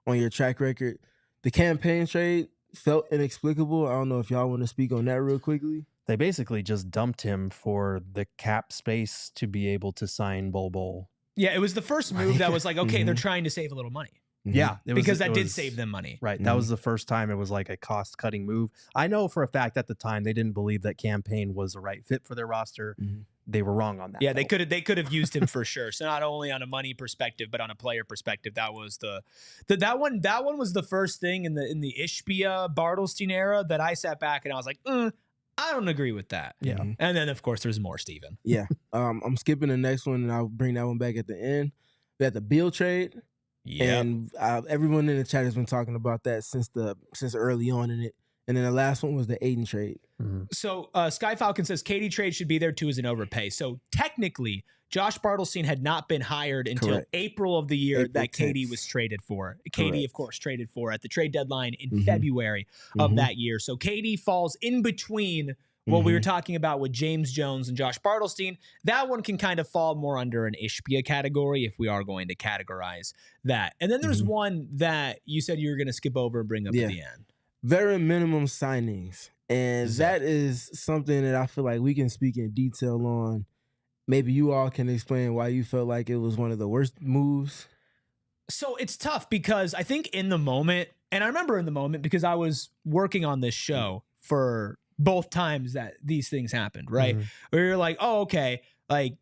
on your track record. The campaign trade felt inexplicable. I don't know if y'all want to speak on that real quickly. They basically just dumped him for the cap space to be able to sign Bol. Yeah, it was the first move that was like, okay, they're trying to save a little money. Yeah, because that did save them money. Right. That was the first time it was like a cost-cutting move. I know for a fact at the time they didn't believe that campaign was the right fit for their roster. They were wrong on that. Yeah, they could have used him for sure. So not only on a money perspective, but on a player perspective, that was that one was the first thing in the Ishbia Bartelstein era that I sat back and I was like, I don't agree with that. Yeah. And then of course there's more, Steven. Yeah. I'm skipping the next one and I'll bring that one back at the end. We had the Beal trade. Yeah. And everyone in the chat has been talking about that since early on in it. And then the last one was the Aiden trade. So Sky Falcon says KD trade should be there too as an overpay. So technically, Josh Bartelstein had not been hired until April of the year that KD was traded for. KD, of course, traded for at the trade deadline in February of that year. So KD falls in between what we were talking about with James Jones and Josh Bartelstein. That one can kind of fall more under an Ishbia category if we are going to categorize that. And then there's one that you said you were going to skip over and bring up at the end. Very minimum signings. And that is something that I feel like we can speak in detail on. Maybe you all can explain why you felt like it was one of the worst moves. So it's tough because I think in the moment, and I remember in the moment because I was working on this show for both times that these things happened, right? Where you're like, oh, okay, like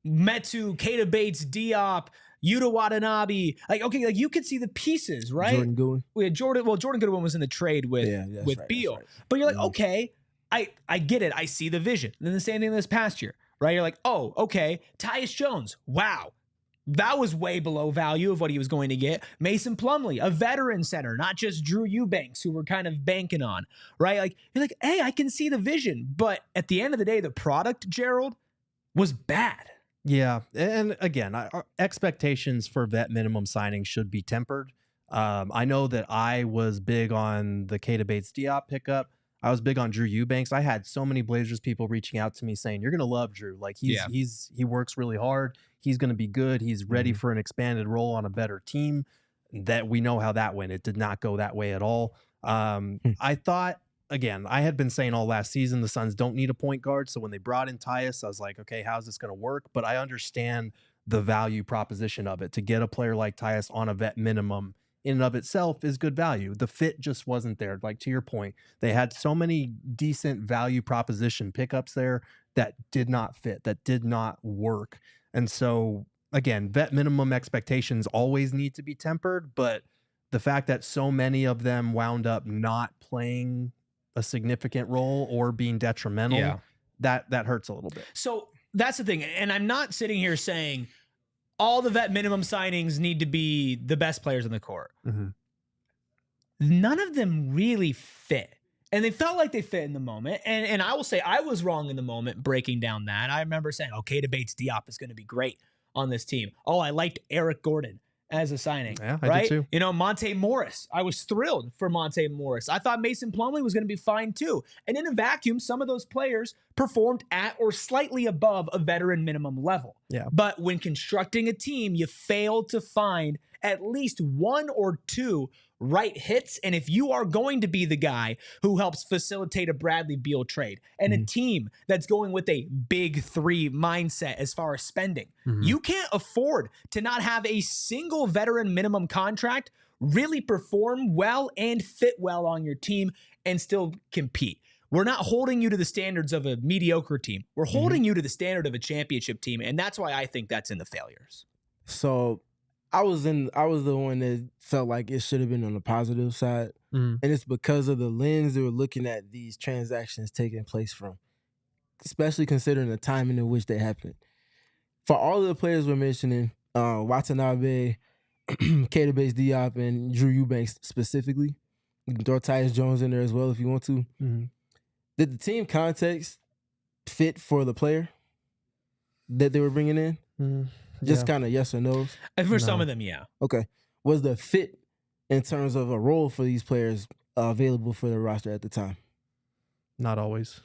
Metu, Keita Bates, Diop, Yuta Watanabe, like, okay, like you could see the pieces, right? Jordan Goodwin. We had Jordan Goodwin was in the trade with Beal. But you're like, okay, I get it. I see the vision. And then the same thing this past year, right? You're like, oh, okay, Tyus Jones, wow. That was way below value of what he was going to get. Mason Plumlee, a veteran center, not just Jrue Eubanks, who we're kind of banking on, right? Like, you're like, hey, I can see the vision. But at the end of the day, the product, Gerald, was bad. Yeah. And again, our expectations for vet minimum signing should be tempered. I know that I was big on the Keita Bates Diop pickup. I was big on Jrue Eubanks. I had so many Blazers people reaching out to me saying, you're going to love Jrue. Like he works really hard. He's going to be good. He's ready for an expanded role on a better team. That we know how that went. It did not go that way at all. I thought, again, I had been saying all last season, the Suns don't need a point guard. So when they brought in Tyus, I was like, okay, how's this going to work? But I understand the value proposition of it. To get a player like Tyus on a vet minimum in and of itself is good value. The fit just wasn't there. Like, to your point, they had so many decent value proposition pickups there that did not fit, that did not work. And so, again, vet minimum expectations always need to be tempered, but the fact that so many of them wound up not playing a significant role or being detrimental, that hurts a little bit. So that's the thing. And I'm not sitting here saying all the vet minimum signings need to be the best players on the court. Mm-hmm. None of them really fit. And they felt like they fit in the moment. And I will say I was wrong in the moment breaking down that. I remember saying, okay, Bates Diop is going to be great on this team. Oh, I liked Eric Gordon as a signing. Yeah, I right? did too. You know, Monte Morris. I was thrilled for Monte Morris. I thought Mason Plumlee was going to be fine too. And in a vacuum, some of those players performed at or slightly above a veteran minimum level. Yeah. But when constructing a team, you fail to find at least one or two right hits. And if you are going to be the guy who helps facilitate a Bradley Beal trade and a team that's going with a big three mindset as far as spending, you can't afford to not have a single veteran minimum contract really perform well and fit well on your team and still compete. We're not holding you to the standards of a mediocre team. We're holding you to the standard of a championship team. And that's why I think that's in the failures. So I was the one that felt like it should have been on the positive side. And it's because of the lens they were looking at these transactions taking place from, especially considering the timing in which they happened. For all of the players we're mentioning, Watanabe, Keita Bates Diop, and Jrue Eubanks specifically, you can throw Tyus Jones in there as well if you want to. Did the team context fit for the player that they were bringing in? Just kind of yes or no's? And for some of them, yeah. Okay. Was the fit in terms of a role for these players available for the roster at the time? Not always.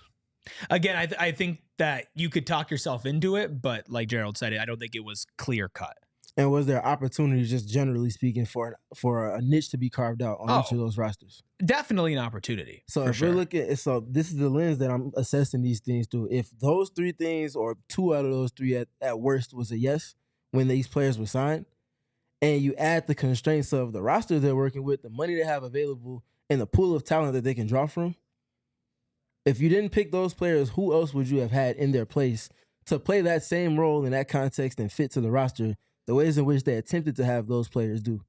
Again, I think that you could talk yourself into it, but like Gerald said, I don't think it was clear cut. And was there opportunity, just generally speaking, for a niche to be carved out on each of those rosters? Definitely an opportunity. So if we're looking, so this is the lens that I'm assessing these things through. If those three things, or two out of those three at worst, was a yes when these players were signed, and you add the constraints of the roster they're working with, the money they have available, and the pool of talent that they can draw from, if you didn't pick those players, who else would you have had in their place to play that same role in that context and fit to the roster the ways in which they attempted to have those players do?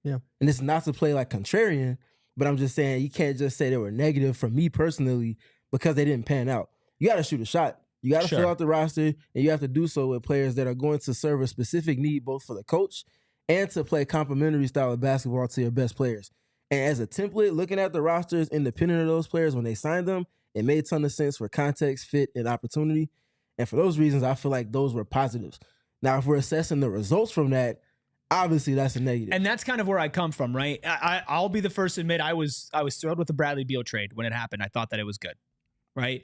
Yeah. And it's not to play like contrarian, but I'm just saying you can't just say they were negative for me personally because they didn't pan out. You got to shoot a shot. You got to fill out the roster, and you have to do so with players that are going to serve a specific need both for the coach and to play complementary style of basketball to your best players. And as a template, looking at the rosters independent of those players when they signed them, it made a ton of sense for context, fit, and opportunity. And for those reasons, I feel like those were positives. Now, if we're assessing the results from that, obviously that's a negative. And that's kind of where I come from, right? I'll be the first to admit I was thrilled with the Bradley Beal trade when it happened. I thought that it was good, right?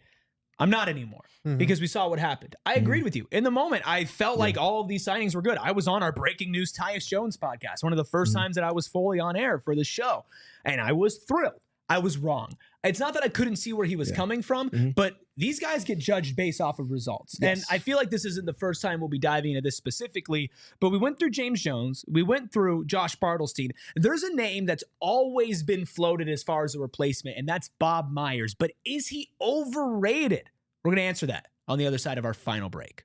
I'm not anymore because we saw what happened. I agreed with you. In the moment, I felt like all of these signings were good. I was on our Breaking News Tyus Jones podcast, one of the first times that I was fully on air for the show, and I was thrilled. I was wrong. It's not that I couldn't see where he was coming from, but these guys get judged based off of results. Yes. And I feel like this isn't the first time we'll be diving into this specifically, but we went through James Jones. We went through Josh Bartelstein. There's a name that's always been floated as far as a replacement, and that's Bob Meyers. But is he overrated? We're going to answer that on the other side of our final break.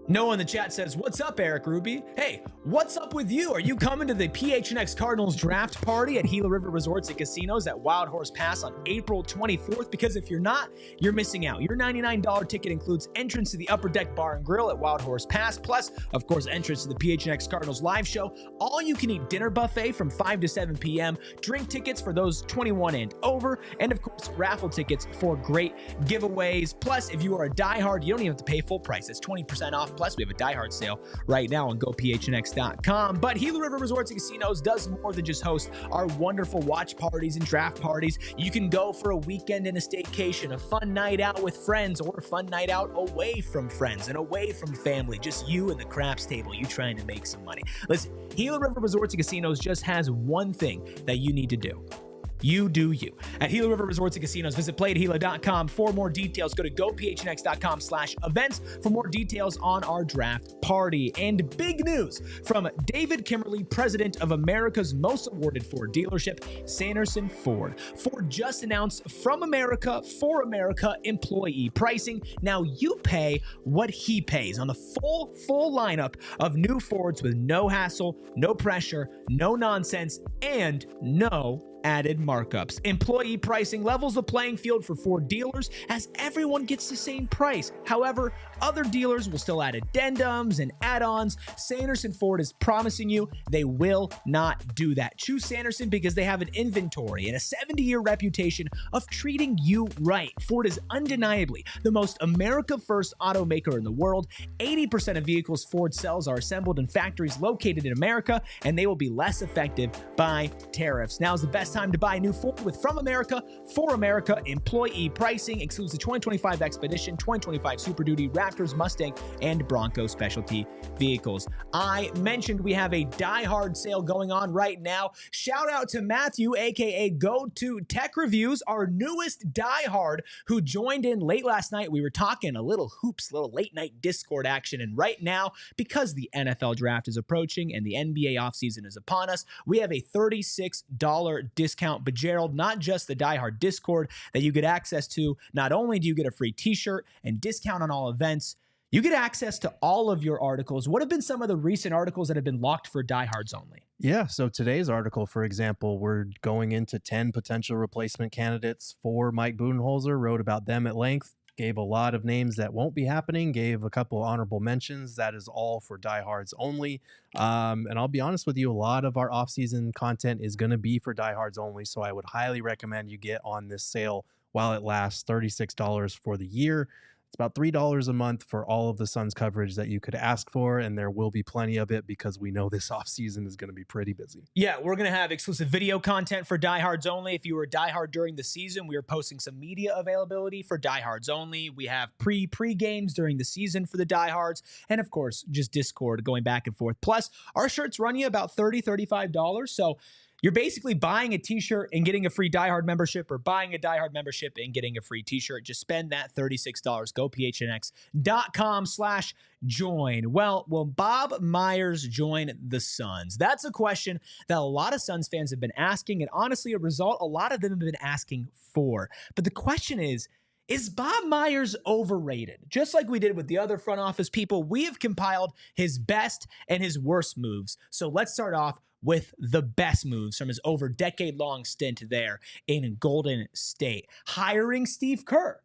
Noah in the chat says, what's up, Eric Ruby? Hey, what's up with you? Are you coming to the PHNX Cardinals draft party at Gila River Resorts and Casinos at Wild Horse Pass on April 24th? Because if you're not, you're missing out. Your $99 ticket includes entrance to the Upper Deck Bar and Grill at Wild Horse Pass, plus, of course, entrance to the PHNX Cardinals live show, all-you-can-eat dinner buffet from 5 to 7 p.m., drink tickets for those 21 and over, and, of course, raffle tickets for great giveaways. Plus, if you are a diehard, you don't even have to pay full price. It's 20% off. Plus, we have a diehard sale right now on gophnx.com. But Gila River Resorts and Casinos does more than just host our wonderful watch parties and draft parties. You can go for a weekend and a staycation, a fun night out with friends, or a fun night out away from friends and away from family. Just you and the craps table, you trying to make some money. Listen, Gila River Resorts and Casinos just has one thing that you need to do. You do you. At Gila River Resorts and Casinos, visit playatgila.com for more details. Go to gophnx.com/events for more details on our draft party. And big news from David Kimberly, president of America's most awarded Ford dealership, Sanderson Ford. Ford just announced From America, for America employee pricing. Now you pay what he pays on the full lineup of new Fords with no hassle, no pressure, no nonsense, and no added markups. Employee pricing levels the playing field for Ford dealers as everyone gets the same price. However, other dealers will still add addendums and add-ons. Sanderson Ford is promising you they will not do that. Choose Sanderson because they have an inventory and a 70-year reputation of treating you right. Ford is undeniably the most America-first automaker in the world. 80% of vehicles Ford sells are assembled in factories located in America, and they will be less affected by tariffs. Now is the best time to buy a new Ford with From America, for America. Employee pricing excludes the 2025 Expedition, 2025 Super Duty, Raptors, Mustang, and Bronco specialty vehicles. I mentioned we have a Die Hard sale going on right now. Shout out to Matthew, aka Go To Tech Reviews, our newest Die Hard, who joined in late last night. We were talking a little hoops, little late night Discord action, and right now, because the NFL draft is approaching and the NBA offseason is upon us, we have a $36 discount. But Gerald, not just the Die Hard Discord that you get access to, not only do you get a free t-shirt and discount on all events, you get access to all of your articles. What have been some of the recent articles that have been locked for diehards only? Yeah, so today's article, for example, we're going into 10 potential replacement candidates for Mike Budenholzer, wrote about them at length, gave a lot of names that won't be happening, gave a couple honorable mentions. That is all for diehards only. And I'll be honest with you, a lot of our off-season content is going to be for diehards only, so I would highly recommend you get on this sale while it lasts. $36 for the year. It's about $3 a month for all of the Suns coverage that you could ask for, and there will be plenty of it because we know this offseason is going to be pretty busy. Yeah, we're going to have exclusive video content for diehards only. If you were a diehard during the season, we are posting some media availability for diehards only. We have pre-games during the season for the diehards, and of course, just Discord going back and forth. Plus, our shirts run you about $30, $35, so you're basically buying a t-shirt and getting a free diehard membership, or buying a diehard membership and getting a free t-shirt. Just spend that $36. Go phnx.com/join. Well, will Bob Meyers join the Suns? That's a question that a lot of Suns fans have been asking, and honestly, a result a lot of them have been asking for. But the question is Bob Meyers overrated? Just like we did with the other front office people, we have compiled his best and his worst moves. So let's start off with the best moves from his over decade-long stint there in Golden State. Hiring Steve Kerr.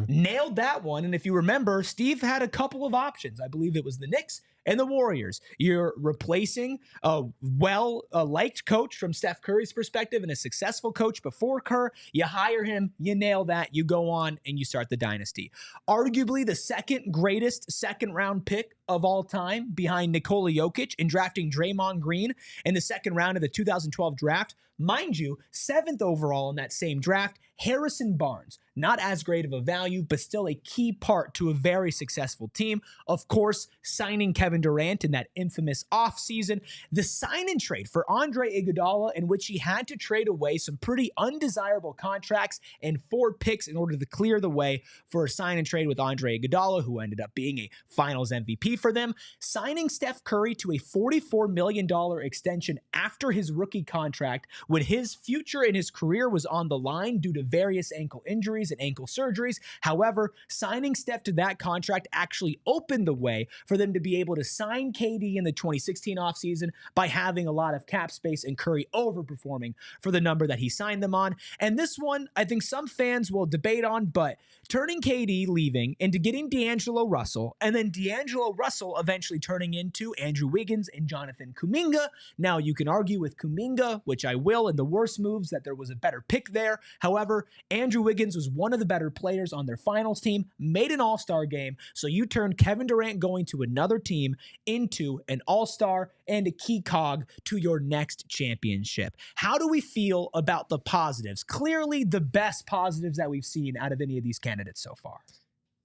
Nailed that one. And if you remember, Steve had a couple of options. I believe it was the Knicks and the Warriors. You're replacing a well-liked coach from Steph Curry's perspective and a successful coach before Kerr. You hire him, you nail that, you go on, and you start the dynasty. Arguably the second greatest second-round pick of all time behind Nikola Jokic in drafting Draymond Green in the second round of the 2012 draft. Mind you, 7th overall in that same draft, Harrison Barnes. Not as great of a value, but still a key part to a very successful team. Of course, signing Kevin Durant in that infamous offseason. The sign and trade for Andre Iguodala, in which he had to trade away some pretty undesirable contracts and 4 picks in order to clear the way for a sign and trade with Andre Iguodala, who ended up being a finals MVP for them. Signing Steph Curry to a $44 million extension after his rookie contract, when his future in his career was on the line due to various ankle injuries and ankle surgeries. However, signing Steph to that contract actually opened the way for them to be able to sign KD in the 2016 offseason by having a lot of cap space and Curry overperforming for the number that he signed them on. And this one, I think some fans will debate on, but turning KD leaving into getting D'Angelo Russell, and then D'Angelo Russell eventually turning into Andrew Wiggins and Jonathan Kuminga. Now, you can argue with Kuminga, which I will, in the worst moves, that there was a better pick there. However, Andrew Wiggins was one of the better players on their finals team, made an all-star game, so you turned Kevin Durant going to another team into an all-star and a key cog to your next championship. How do we feel about the positives? Clearly the best positives that we've seen out of any of these candidates so far.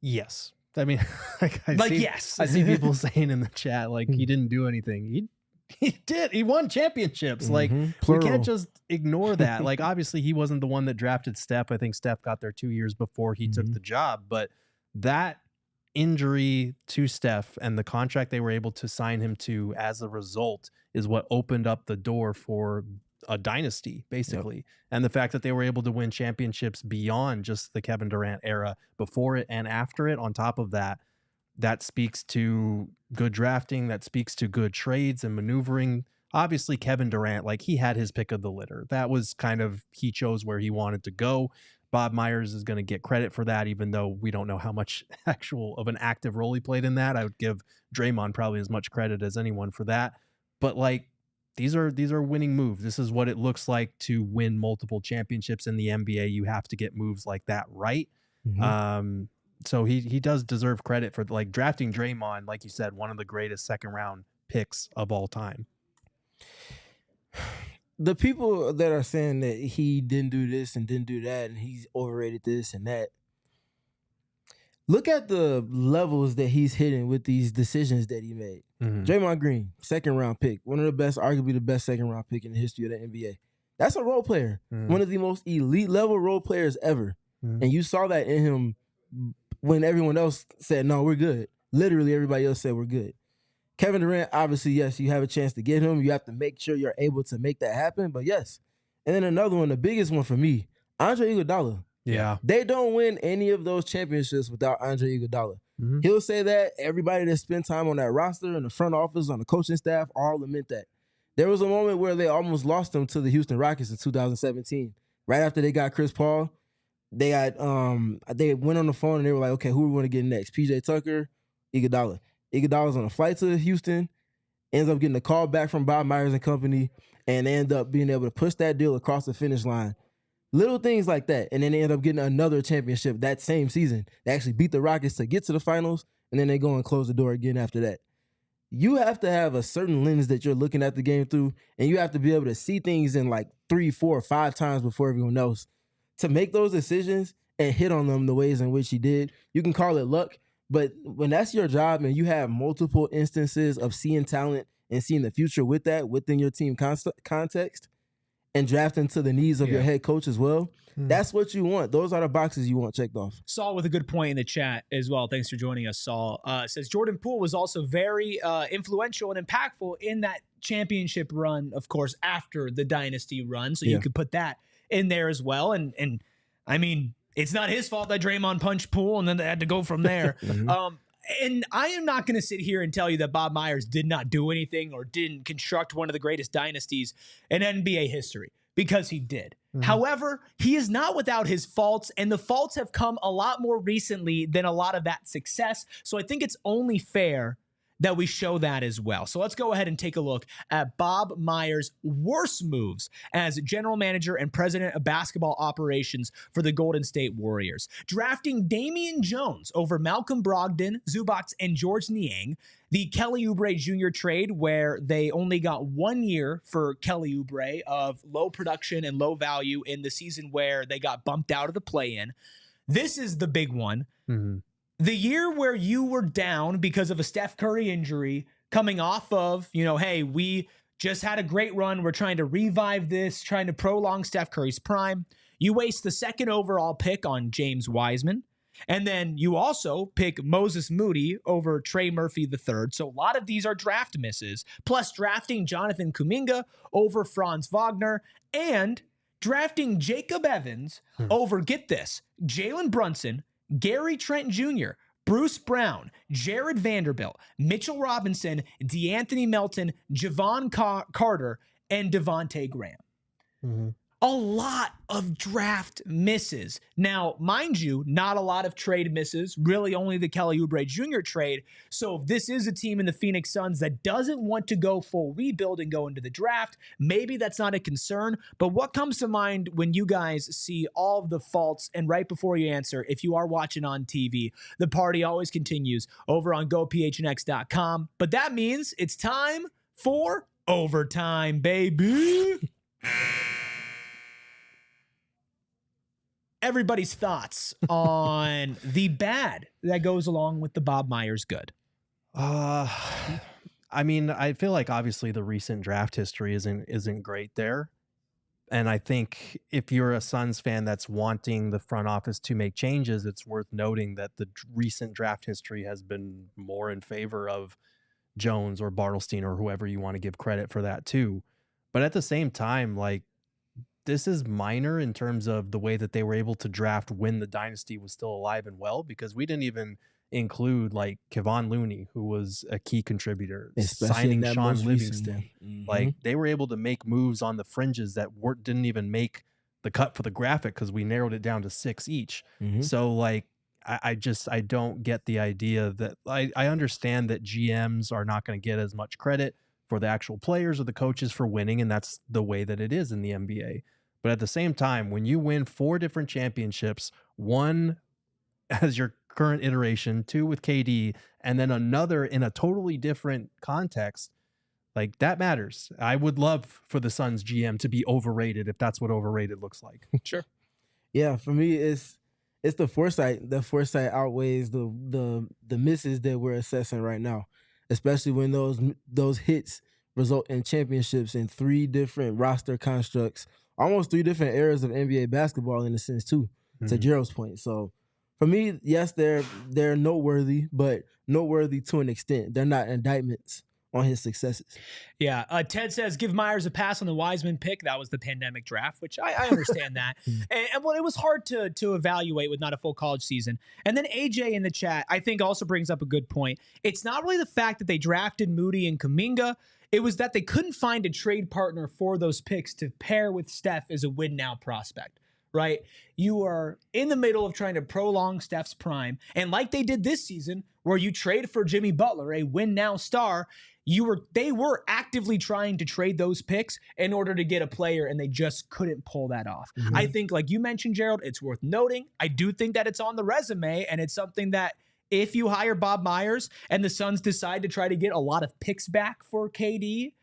Yes. I mean, yes. I see people saying in the chat, like, he didn't do anything. He did. He won championships. Like, we can't just ignore that. Like, obviously, he wasn't the one that drafted Steph. I think Steph got there 2 years before he took the job. But that injury to Steph and the contract they were able to sign him to as a result is what opened up the door for a dynasty, basically. Yep. And the fact that they were able to win championships beyond just the Kevin Durant era, before it and after it, on top of that, that speaks to good drafting, that speaks to good trades and maneuvering. Obviously, Kevin Durant, like, he had his pick of the litter. That was kind of, he chose where he wanted to go. Bob Myers is going to get credit for that, even though we don't know how much actual of an active role he played in that. I would give Draymond probably as much credit as anyone for that. But like, these are winning moves. This is what it looks like to win multiple championships in the NBA. You have to get moves like that right. Mm-hmm. So he does deserve credit for like drafting Draymond, like you said, one of the greatest second round picks of all time. The people that are saying that he didn't do this and didn't do that and he's overrated this and that, look at the levels that he's hitting with these decisions that he made. Mm-hmm. Draymond Green, second round pick, one of the best, arguably the best second round pick in the history of the NBA. That's a role player, one of the most elite level role players ever. And you saw that in him when everyone else said, no, we're good. Literally everybody else said we're good. Kevin Durant, obviously, yes, you have a chance to get him. You have to make sure you're able to make that happen, but yes. And then another one, the biggest one for me, Andre Iguodala. Yeah. They don't win any of those championships without Andre Iguodala. Mm-hmm. He'll say that. Everybody that spent time on that roster, in the front office, on the coaching staff, all lament that. There was a moment where they almost lost him to the Houston Rockets in 2017. Right after they got Chris Paul, they went on the phone and they were like, okay, who are we going to get next? PJ Tucker, Iguodala. Iguodala's on a flight to Houston, ends up getting a call back from Bob Myers and company, and they end up being able to push that deal across the finish line. Little things like that. And then they end up getting another championship that same season. They actually beat the Rockets to get to the finals, and then they go and close the door again after that. You have to have a certain lens that you're looking at the game through, and you have to be able to see things in like 3, 4, 5 times before everyone else to make those decisions and hit on them the ways in which he did. You can call it luck, but when that's your job and you have multiple instances of seeing talent and seeing the future with that within your team context and drafting to the needs of your head coach as well, that's what you want. Those are the boxes you want checked off. Saul with a good point in the chat as well. Thanks for joining us, Saul. Says Jordan Poole was also very influential and impactful in that championship run, of course, after the dynasty run. So you could put that in there as well. And I mean, it's not his fault that Draymond punched Poole and then they had to go from there. And I am not going to sit here and tell you that Bob Myers did not do anything or didn't construct one of the greatest dynasties in NBA history, because he did. However, he is not without his faults, and the faults have come a lot more recently than a lot of that success. So I think it's only fair that we show that as well. So let's go ahead and take a look at Bob Myers' worst moves as general manager and president of basketball operations for the Golden State Warriors. Drafting Damian Jones over Malcolm Brogdon, Zubac, and George Niang. The Kelly Oubre Jr. trade, where they only got 1 year for Kelly Oubre of low production and low value in the season where they got bumped out of the play-in. This is the big one. The year where you were down because of a Steph Curry injury, coming off of, hey, we just had a great run. We're trying to revive this, trying to prolong Steph Curry's prime. You waste the second overall pick on James Wiseman. And then you also pick Moses Moody over Trey Murphy III. So a lot of these are draft misses, plus drafting Jonathan Kuminga over Franz Wagner and drafting Jacob Evans over, get this, Jalen Brunson, Gary Trent Jr., Bruce Brown, Jared Vanderbilt, Mitchell Robinson, DeAnthony Melton, Javon Carter, and Devontae Graham. A lot of draft misses. Now, mind you, not a lot of trade misses, really only the Kelly Oubre Jr. trade. So if this is a team in the Phoenix Suns that doesn't want to go full rebuild and go into the draft, maybe that's not a concern. But what comes to mind when you guys see all of the faults, and right before you answer, if you are watching on TV, the party always continues over on GoPHNX.com. But that means it's time for overtime, baby. Everybody's thoughts on the bad that goes along with the Bob Myers good. I mean, I feel like obviously the recent draft history isn't great there. And I think if you're a Suns fan that's wanting the front office to make changes, it's worth noting that the recent draft history has been more in favor of Jones or Bartelstein or whoever you want to give credit for that too. But at the same time, like, this is minor in terms of the way that they were able to draft when the dynasty was still alive and well, because we didn't even include like Kevon Looney, who was a key contributor, especially signing Sean Livingston. Mm-hmm. Like they were able to make moves on the fringes that didn't even make the cut for the graphic because we narrowed it down to 6 each. Mm-hmm. So like I don't get the idea that I understand that GMs are not going to get as much credit for the actual players or the coaches for winning, and that's the way that it is in the NBA. But at the same time, when you win 4 different championships, 1 as your current iteration, 2 with KD, and then another in a totally different context, like that matters. I would love for the Suns GM to be overrated if that's what overrated looks like. Sure. Yeah, for me, it's the foresight. The foresight outweighs the misses that we're assessing right now, especially when those hits result in championships in 3 different roster constructs, almost 3 different eras of NBA basketball in a sense too, to Jero's point. So for me, yes, they're noteworthy, but noteworthy to an extent. They're not indictments on his successes. Yeah. Ted says, give Meyers a pass on the Wiseman pick. That was the pandemic draft, which I understand that. And well, it was hard to evaluate with not a full college season. And then AJ in the chat, I think also brings up a good point. It's not really the fact that they drafted Moody and Kuminga. It was that they couldn't find a trade partner for those picks to pair with Steph as a win now prospect. Right? You are in the middle of trying to prolong Steph's prime. And like they did this season, where you trade for Jimmy Butler, a win now star, they were actively trying to trade those picks in order to get a player, and they just couldn't pull that off. Mm-hmm. I think, like you mentioned, Gerald, it's worth noting. I do think that it's on the resume, and it's something that if you hire Bob Myers and the Suns decide to try to get a lot of picks back for KD,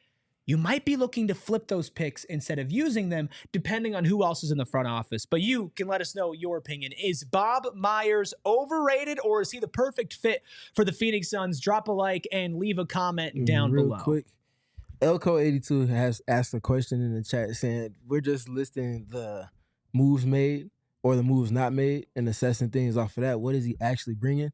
you might be looking to flip those picks instead of using them, depending on who else is in the front office. But you can let us know your opinion. Is Bob Myers overrated, or is he the perfect fit for the Phoenix Suns? Drop a like and leave a comment down below. Real quick, Elko82 has asked a question in the chat saying, we're just listing the moves made or the moves not made and assessing things off of that. What is he actually bringing?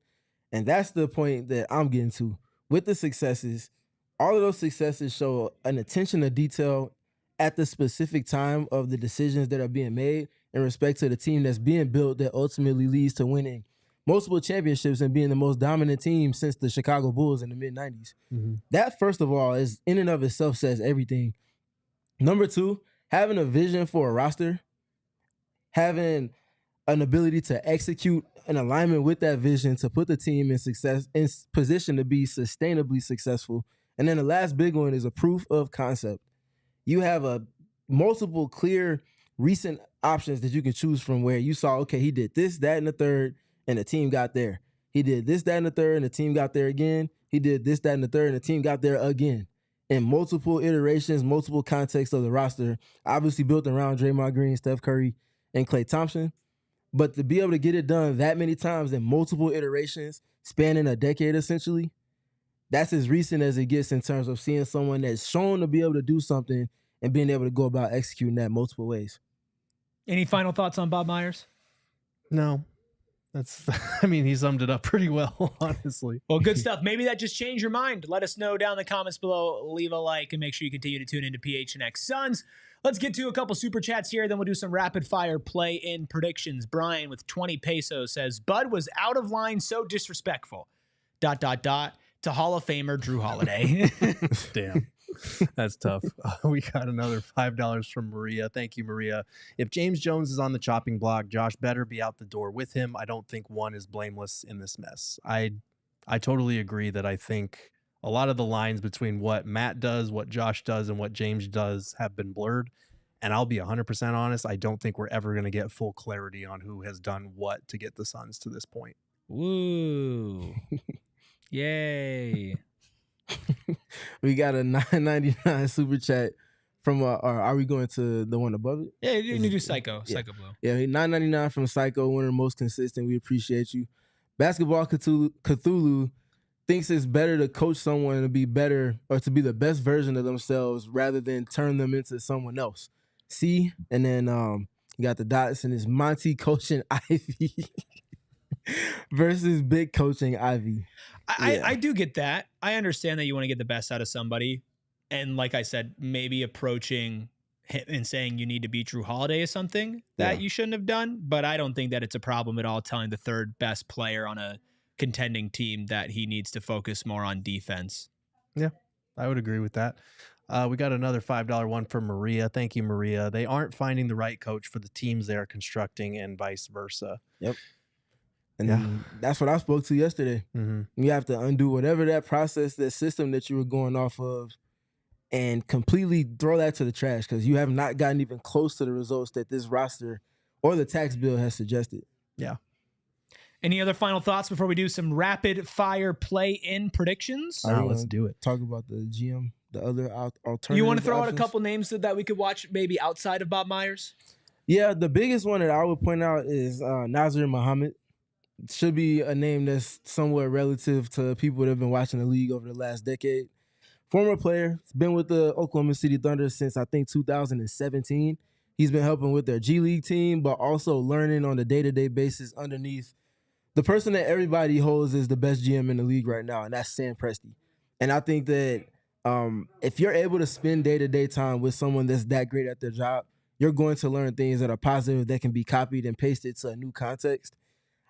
And that's the point that I'm getting to. With the successes, all of those successes show an attention to detail at the specific time of the decisions that are being made in respect to the team that's being built that ultimately leads to winning multiple championships and being the most dominant team since the Chicago Bulls in the mid-90s. Mm-hmm. That, first of all, is in and of itself says everything. Number 2, having a vision for a roster, having an ability to execute an alignment with that vision to put the team in position to be sustainably successful. And then the last big one is a proof of concept. You have multiple clear recent options that you can choose from where you saw, okay, he did this, that, and the third, and the team got there. He did this, that, and the third, and the team got there again. He did this, that, and the third, and the team got there again. In multiple iterations, multiple contexts of the roster, obviously built around Draymond Green, Steph Curry, and Klay Thompson. But to be able to get it done that many times in multiple iterations, spanning a decade essentially, that's as recent as it gets in terms of seeing someone that's shown to be able to do something and being able to go about executing that multiple ways. Any final thoughts on Bob Myers? No. He summed it up pretty well, honestly. Well, good stuff. Maybe that just changed your mind. Let us know down in the comments below. Leave a like and make sure you continue to tune into PHNX Suns. Let's get to a couple super chats here. Then we'll do some rapid fire play-in predictions. Brian with 20 pesos says, Bud was out of line, so disrespectful. ... to Hall of Famer Jrue Holiday. Damn. That's tough. We got another $5 from Maria. Thank you, Maria. If James Jones is on the chopping block, Josh better be out the door with him. I don't think one is blameless in this mess. I totally agree that I think a lot of the lines between what Matt does, what Josh does, and what James does have been blurred. And I'll be 100% honest, I don't think we're ever going to get full clarity on who has done what to get the Suns to this point. Woo. Yay. We got a $9.99 super chat from are we going to the one above it? Yeah, you need to do Psycho. Yeah. Psycho Blue. Yeah, $9.99 from Psycho, one of the most consistent. We appreciate you. Basketball Cthulhu thinks it's better to coach someone to be better or to be the best version of themselves rather than turn them into someone else. See? And then you got the dots, and it's Monty coaching Ivy versus Big coaching Ivy. I do get that. I understand that you want to get the best out of somebody. And like I said, maybe approaching him and saying you need to beat Jrue Holiday is something that you shouldn't have done. But I don't think that it's a problem at all telling the third best player on a contending team that he needs to focus more on defense. Yeah, I would agree with that. We got another $5 one from Maria. Thank you, Maria. They aren't finding the right coach for the teams they are constructing and vice versa. Yep. And that's what I spoke to yesterday. Mm-hmm. You have to undo whatever that process, that system that you were going off of, and completely throw that to the trash because you have not gotten even close to the results that this roster or the tax bill has suggested. Yeah. Any other final thoughts before we do some rapid fire play-in predictions? Let's do it. Talk about the GM, the other alternative. You want to throw options? out a couple names that we could watch maybe outside of Bob Myers? Yeah, the biggest one that I would point out is Nazir Muhammad. Should be a name that's somewhat relative to people that have been watching the league over the last decade. Former player, been with the Oklahoma City Thunder since I think 2017. He's been helping with their G League team, but also learning on a day-to-day basis underneath the person that everybody holds is the best GM in the league right now, and that's Sam Presti. And I think that if you're able to spend day-to-day time with someone that's that great at their job, you're going to learn things that are positive that can be copied and pasted to a new context.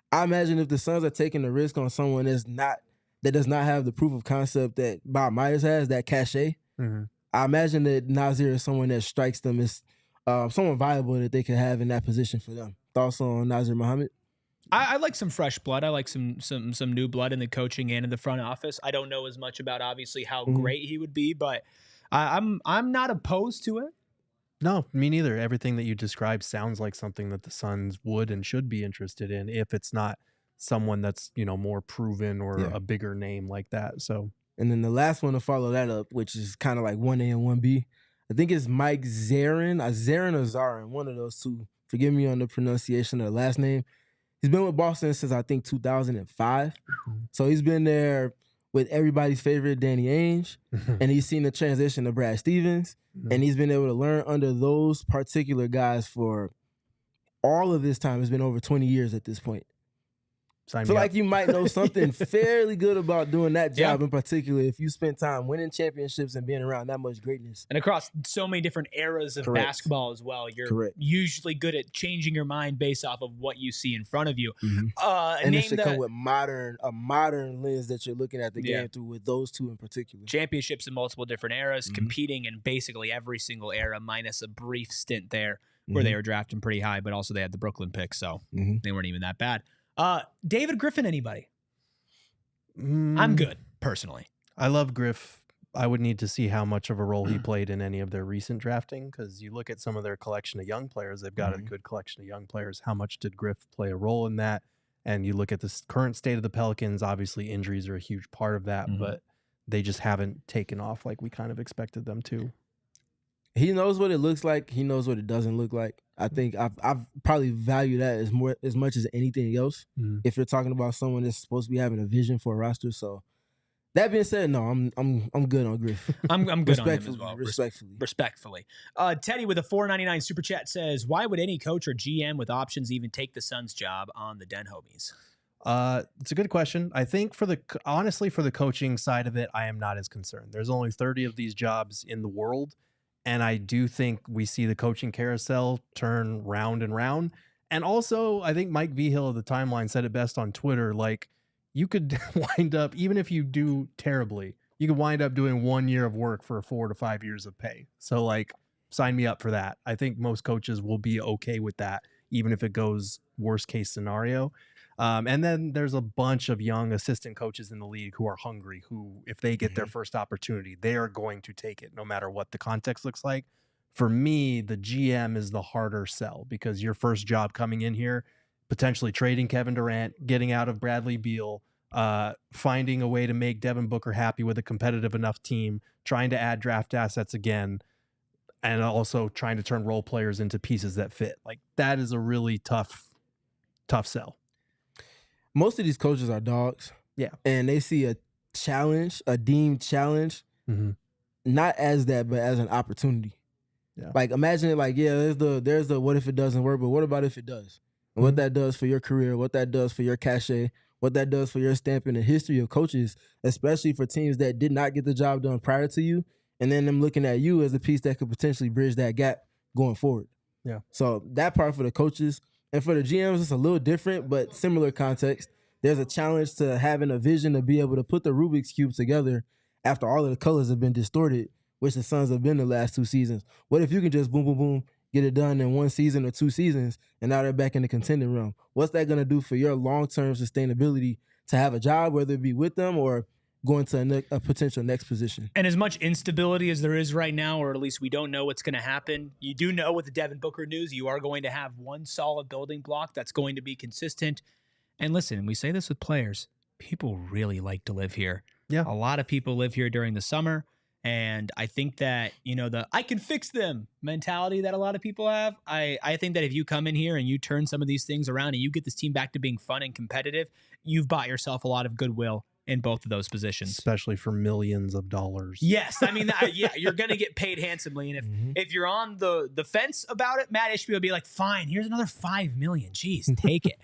I imagine if the Suns are taking the risk on someone that does not have the proof of concept that Bob Myers has, that cachet, I imagine that Nazir is someone that strikes them as someone viable that they could have in that position for them. Thoughts on Nazir Muhammad? I like some fresh blood. I like some new blood in the coaching and in the front office. I don't know as much about obviously how great he would be, but I'm not opposed to it. No, me neither. Everything that you described sounds like something that the Suns would and should be interested in if it's not someone that's, more proven or a bigger name like that. So, and then the last one to follow that up, which is kind of like 1A and 1B, I think it's Mike Zarin or Zarin, one of those two. Forgive me on the pronunciation of the last name. He's been with Boston since I think 2005. So he's been there with everybody's favorite Danny Ainge, and he's seen the transition to Brad Stevens, and he's been able to learn under those particular guys for all of this time. It's been over 20 years at this point. I feel like you might know something fairly good about doing that job in particular if you spent time winning championships and being around that much greatness. And across so many different eras of basketball as well. You're usually good at changing your mind based off of what you see in front of you. And it should come with a modern lens that you're looking at the game through with those two in particular. Championships in multiple different eras, competing in basically every single era minus a brief stint there where they were drafting pretty high, but also they had the Brooklyn pick, so they weren't even that bad. David Griffin, anybody? I'm good, personally. I love Griff. I would need to see how much of a role he played in any of their recent drafting, because you look at some of their collection of young players, they've got a good collection of young players. How much did Griff play a role in that? And you look at the current state of the Pelicans, obviously injuries are a huge part of that, but they just haven't taken off like we kind of expected them to. He knows what it looks like. He knows what it doesn't look like. I think I've probably value that as much as anything else. If you're talking about someone that's supposed to be having a vision for a roster. So that being said, no, I'm good on Griff. I'm good on him as well. Respectfully. Teddy with a $4.99 super chat says, "Why would any coach or GM with options even take the Suns job on the Den Homies?" It's a good question. I think honestly for the coaching side of it, I am not as concerned. There's only 30 of these jobs in the world. And I do think we see the coaching carousel turn round and round. And also, I think Mike Vigil of the Timeline said it best on Twitter. Like, you could wind up, even if you do terribly, you could wind up doing 1 year of work for 4 to 5 years of pay. So, like, sign me up for that. I think most coaches will be okay with that, even if it goes worst case scenario. And then there's a bunch of young assistant coaches in the league who are hungry, who, if they get their first opportunity, they are going to take it no matter what the context looks like. For me, the GM is the harder sell because your first job coming in here, potentially trading Kevin Durant, getting out of Bradley Beal, finding a way to make Devin Booker happy with a competitive enough team, trying to add draft assets again, and also trying to turn role players into pieces that fit. Like, that is a really tough sell. Most of these coaches are dogs. Yeah. And they see a challenge, a deemed challenge, not as that, but as an opportunity. Yeah. Like, imagine it like, there's the what if it doesn't work, but what about if it does? And what that does for your career, what that does for your cachet, what that does for your stamp in the history of coaches, especially for teams that did not get the job done prior to you, and then them looking at you as a piece that could potentially bridge that gap going forward. Yeah. So that part for the coaches. And for the GMs, it's a little different, but similar context. there's a challenge to having a vision to be able to put the Rubik's Cube together after all of the colors have been distorted, which the Suns have been the last 2 seasons. What if you can just boom, boom, boom, get it done in 1 season or 2 seasons, and now they're back in the contending realm? What's that going to do for your long-term sustainability to have a job, whether it be with them or going to a potential next position? And as much instability as there is right now, or at least we don't know what's going to happen, you do know with the Devin Booker news, you are going to have one solid building block that's going to be consistent. And listen, we say this with players, people really like to live here. Yeah. A lot of people live here during the summer. And I think that, the I can fix them mentality that a lot of people have, I think that if you come in here and you turn some of these things around and you get this team back to being fun and competitive, you've bought yourself a lot of goodwill in both of those positions. Especially for millions of dollars. Yes. I mean, yeah, you're going to get paid handsomely. And if you're on the fence about it, Matt Ishbia will be like, fine, here's another $5 million. Jeez, take it.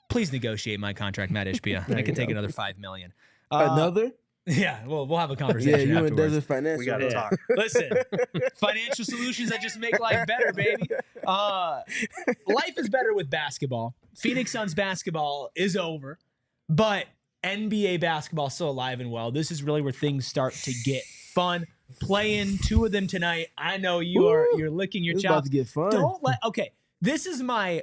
Please negotiate my contract, Matt Ishbia. I can take another $5 million. Another? Yeah, we'll have a conversation. Yeah, you afterwards. and Desert Financial. We got to talk. Listen, financial solutions that just make life better, baby. Life is better with basketball. Phoenix Suns basketball is over, but NBA basketball is still alive and well. This is really where things start to get fun. Playing 2 of them tonight. I know you're licking your chops. About to get fun. Okay. This is my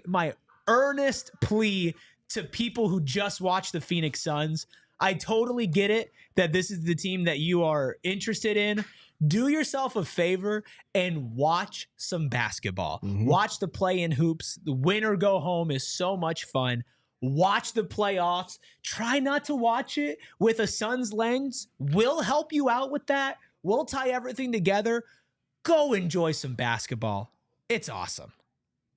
earnest plea to people who just watch the Phoenix Suns. I totally get it that this is the team that you are interested in. Do yourself a favor and watch some basketball. Watch the play-in hoops. The win or go home is so much fun. Watch the playoffs. Try not to watch it with a Suns lens. We'll help you out with that. We'll tie everything together. Go enjoy some basketball. It's awesome.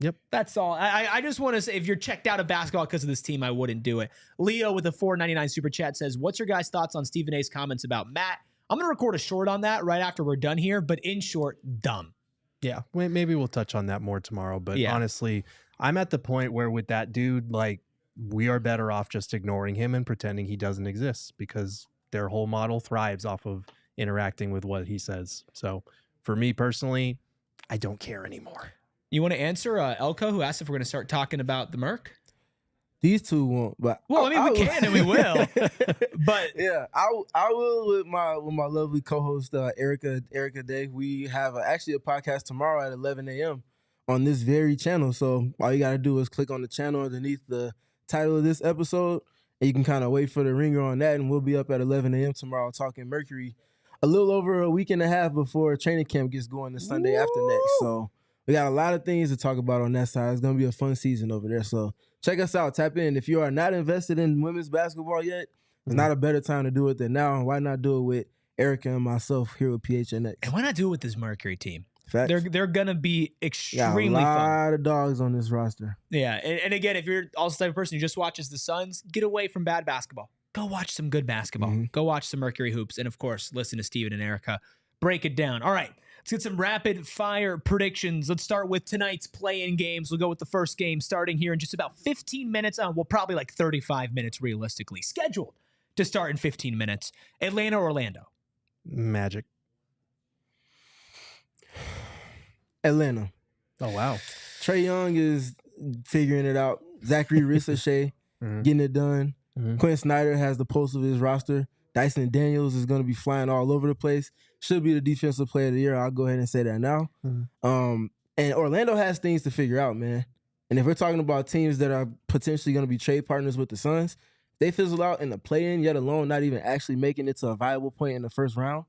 Yep. That's all. I just want to say, if you're checked out of basketball because of this team, I wouldn't do it. Leo with a $4.99 super chat says, what's your guys' thoughts on Stephen A's comments about Matt? I'm going to record a short on that right after we're done here, but in short, dumb. Yeah. Maybe we'll touch on that more tomorrow. But honestly, I'm at the point where with that dude, like, we are better off just ignoring him and pretending he doesn't exist, because their whole model thrives off of interacting with what he says. So for me personally, I don't care anymore. You want to answer Elko, who asked if we're going to start talking about the Merc? These 2 won't, but we can and we will. But yeah, I will with my lovely co-host Erica Day. We have actually a podcast tomorrow at 11 a.m. on this very channel. So all you got to do is click on the channel underneath the title of this episode, and you can kind of wait for the ringer on that, and we'll be up at 11 a.m. tomorrow talking Mercury a little over a week and a half before training camp gets going the Sunday after next. So we got a lot of things to talk about on that side. It's going to be a fun season over there. So check us out. Tap in. If you are not invested in women's basketball yet, it's not a better time to do it than now. Why not do it with Erica and myself here with PHNX? And why not do it with this Mercury team? Facts. They're going to be extremely fun. A lot of dogs on this roster. Yeah. And again, if you're also the type of person who just watches the Suns, get away from bad basketball. Go watch some good basketball. Go watch some Mercury hoops. And of course, listen to Steven and Erica break it down. All right. Let's get some rapid fire predictions. Let's start with tonight's play-in games. We'll go with the first game starting here in just about 15 minutes. Well, probably like 35 minutes realistically. Scheduled to start in 15 minutes. Atlanta, Orlando. Magic. Atlanta. Oh, wow. Trae Young is figuring it out. Zachary Ricochet getting it done. Quinn Snyder has the pulse of his roster. Dyson Daniels is going to be flying all over the place. Should be the defensive player of the year. I'll go ahead and say that now. And Orlando has things to figure out, man. And if we're talking about teams that are potentially going to be trade partners with the Suns, they fizzle out in the play-in, yet alone not even actually making it to a viable point in the first round.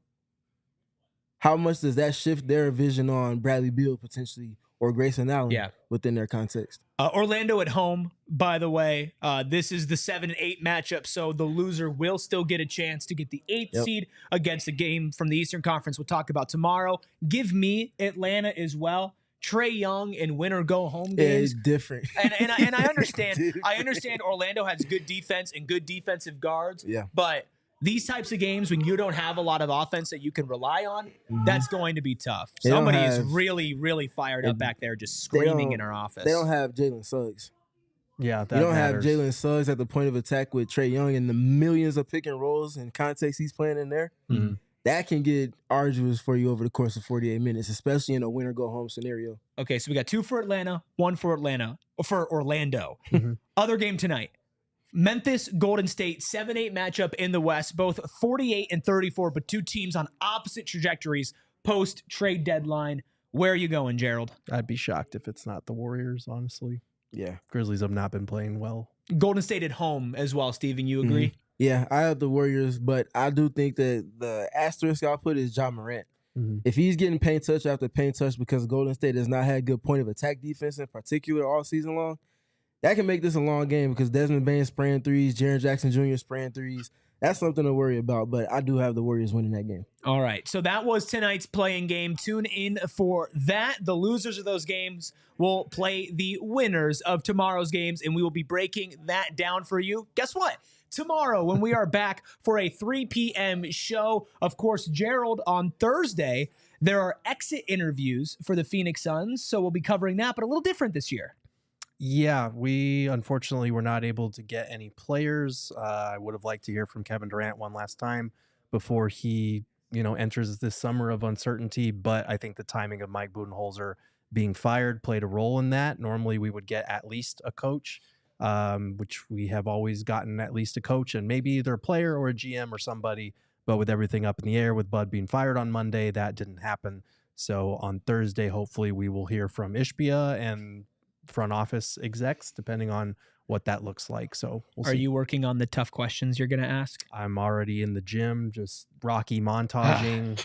How much does that shift their vision on Bradley Beal potentially or Grayson Allen within their context? Orlando at home, by the way. This is the 7 and 8 matchup, so the loser will still get a chance to get the 8th seed against a game from the Eastern Conference we'll talk about tomorrow. Give me Atlanta as well. Trae Young in win or go home games. Yeah, it's different. And I understand. I understand Orlando has good defense and good defensive guards. Yeah. But these types of games, when you don't have a lot of offense that you can rely on, that's going to be tough. Somebody is really, really fired up back there, just screaming in our office. They don't have Jalen Suggs. Yeah, you don't have Jalen Suggs at the point of attack with Trae Young and the millions of pick and rolls and context he's playing in there. That can get arduous for you over the course of 48 minutes, especially in a win or go home scenario. Okay, so we got 2 for Atlanta, 1 for Orlando. Other game tonight. Memphis, Golden State, 7-8 matchup in the West, both 48 and 34, but two teams on opposite trajectories post-trade deadline. Where are you going, Gerald? I'd be shocked if it's not the Warriors, honestly. Yeah. Grizzlies have not been playing well. Golden State at home as well, Steven. You agree? Mm-hmm. Yeah, I have the Warriors, but I do think that the asterisk I'll put is Ja Morant. Mm-hmm. If he's getting paint touch after paint touch because Golden State has not had good point of attack defense in particular all season long, that can make this a long game because Desmond Bain spraying threes, Jaren Jackson Jr. spraying threes. That's something to worry about, but I do have the Warriors winning that game. All right, so that was tonight's playing game. Tune in for that. The losers of those games will play the winners of tomorrow's games, and we will be breaking that down for you. Guess what? Tomorrow, when we are back for a 3 p.m. show, of course, Gerald, on Thursday, there are exit interviews for the Phoenix Suns, so we'll be covering that, but a little different this year. Yeah, we unfortunately were not able to get any players. I would have liked to hear from Kevin Durant one last time before he, enters this summer of uncertainty. But I think the timing of Mike Budenholzer being fired played a role in that. Normally, we would get at least a coach, which we have always gotten at least a coach and maybe either a player or a GM or somebody. But with everything up in the air, with Bud being fired on Monday, that didn't happen. So on Thursday, hopefully, we will hear from Ishbia and front office execs, depending on what that looks like. So we'll see. Are you working on the tough questions you're going to ask? I'm already in the gym, just Rocky montaging,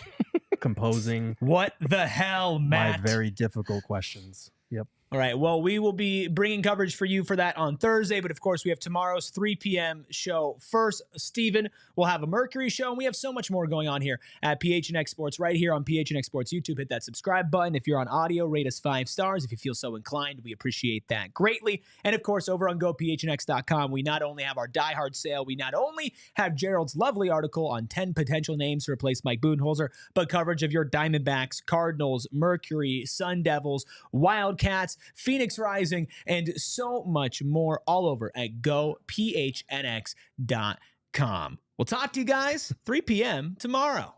composing. What the hell, Matt? My very difficult questions. Yep. All right. Well, we will be bringing coverage for you for that on Thursday. But, of course, we have tomorrow's 3 p.m. show. First, Steven will have a Mercury show. And we have so much more going on here at PHNX Sports right here on PHNX Sports YouTube. Hit that subscribe button. If you're on audio, rate us 5 stars. If you feel so inclined, we appreciate that greatly. And, of course, over on GoPHNX.com, we not only have our Die Hard sale, we not only have Gerald's lovely article on 10 potential names to replace Mike Budenholzer, but coverage of your Diamondbacks, Cardinals, Mercury, Sun Devils, Wildcats, Phoenix Rising, and so much more all over at GoPHNX.com. We'll talk to you guys 3 p.m. tomorrow.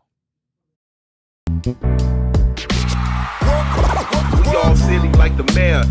We all silly like the mayor.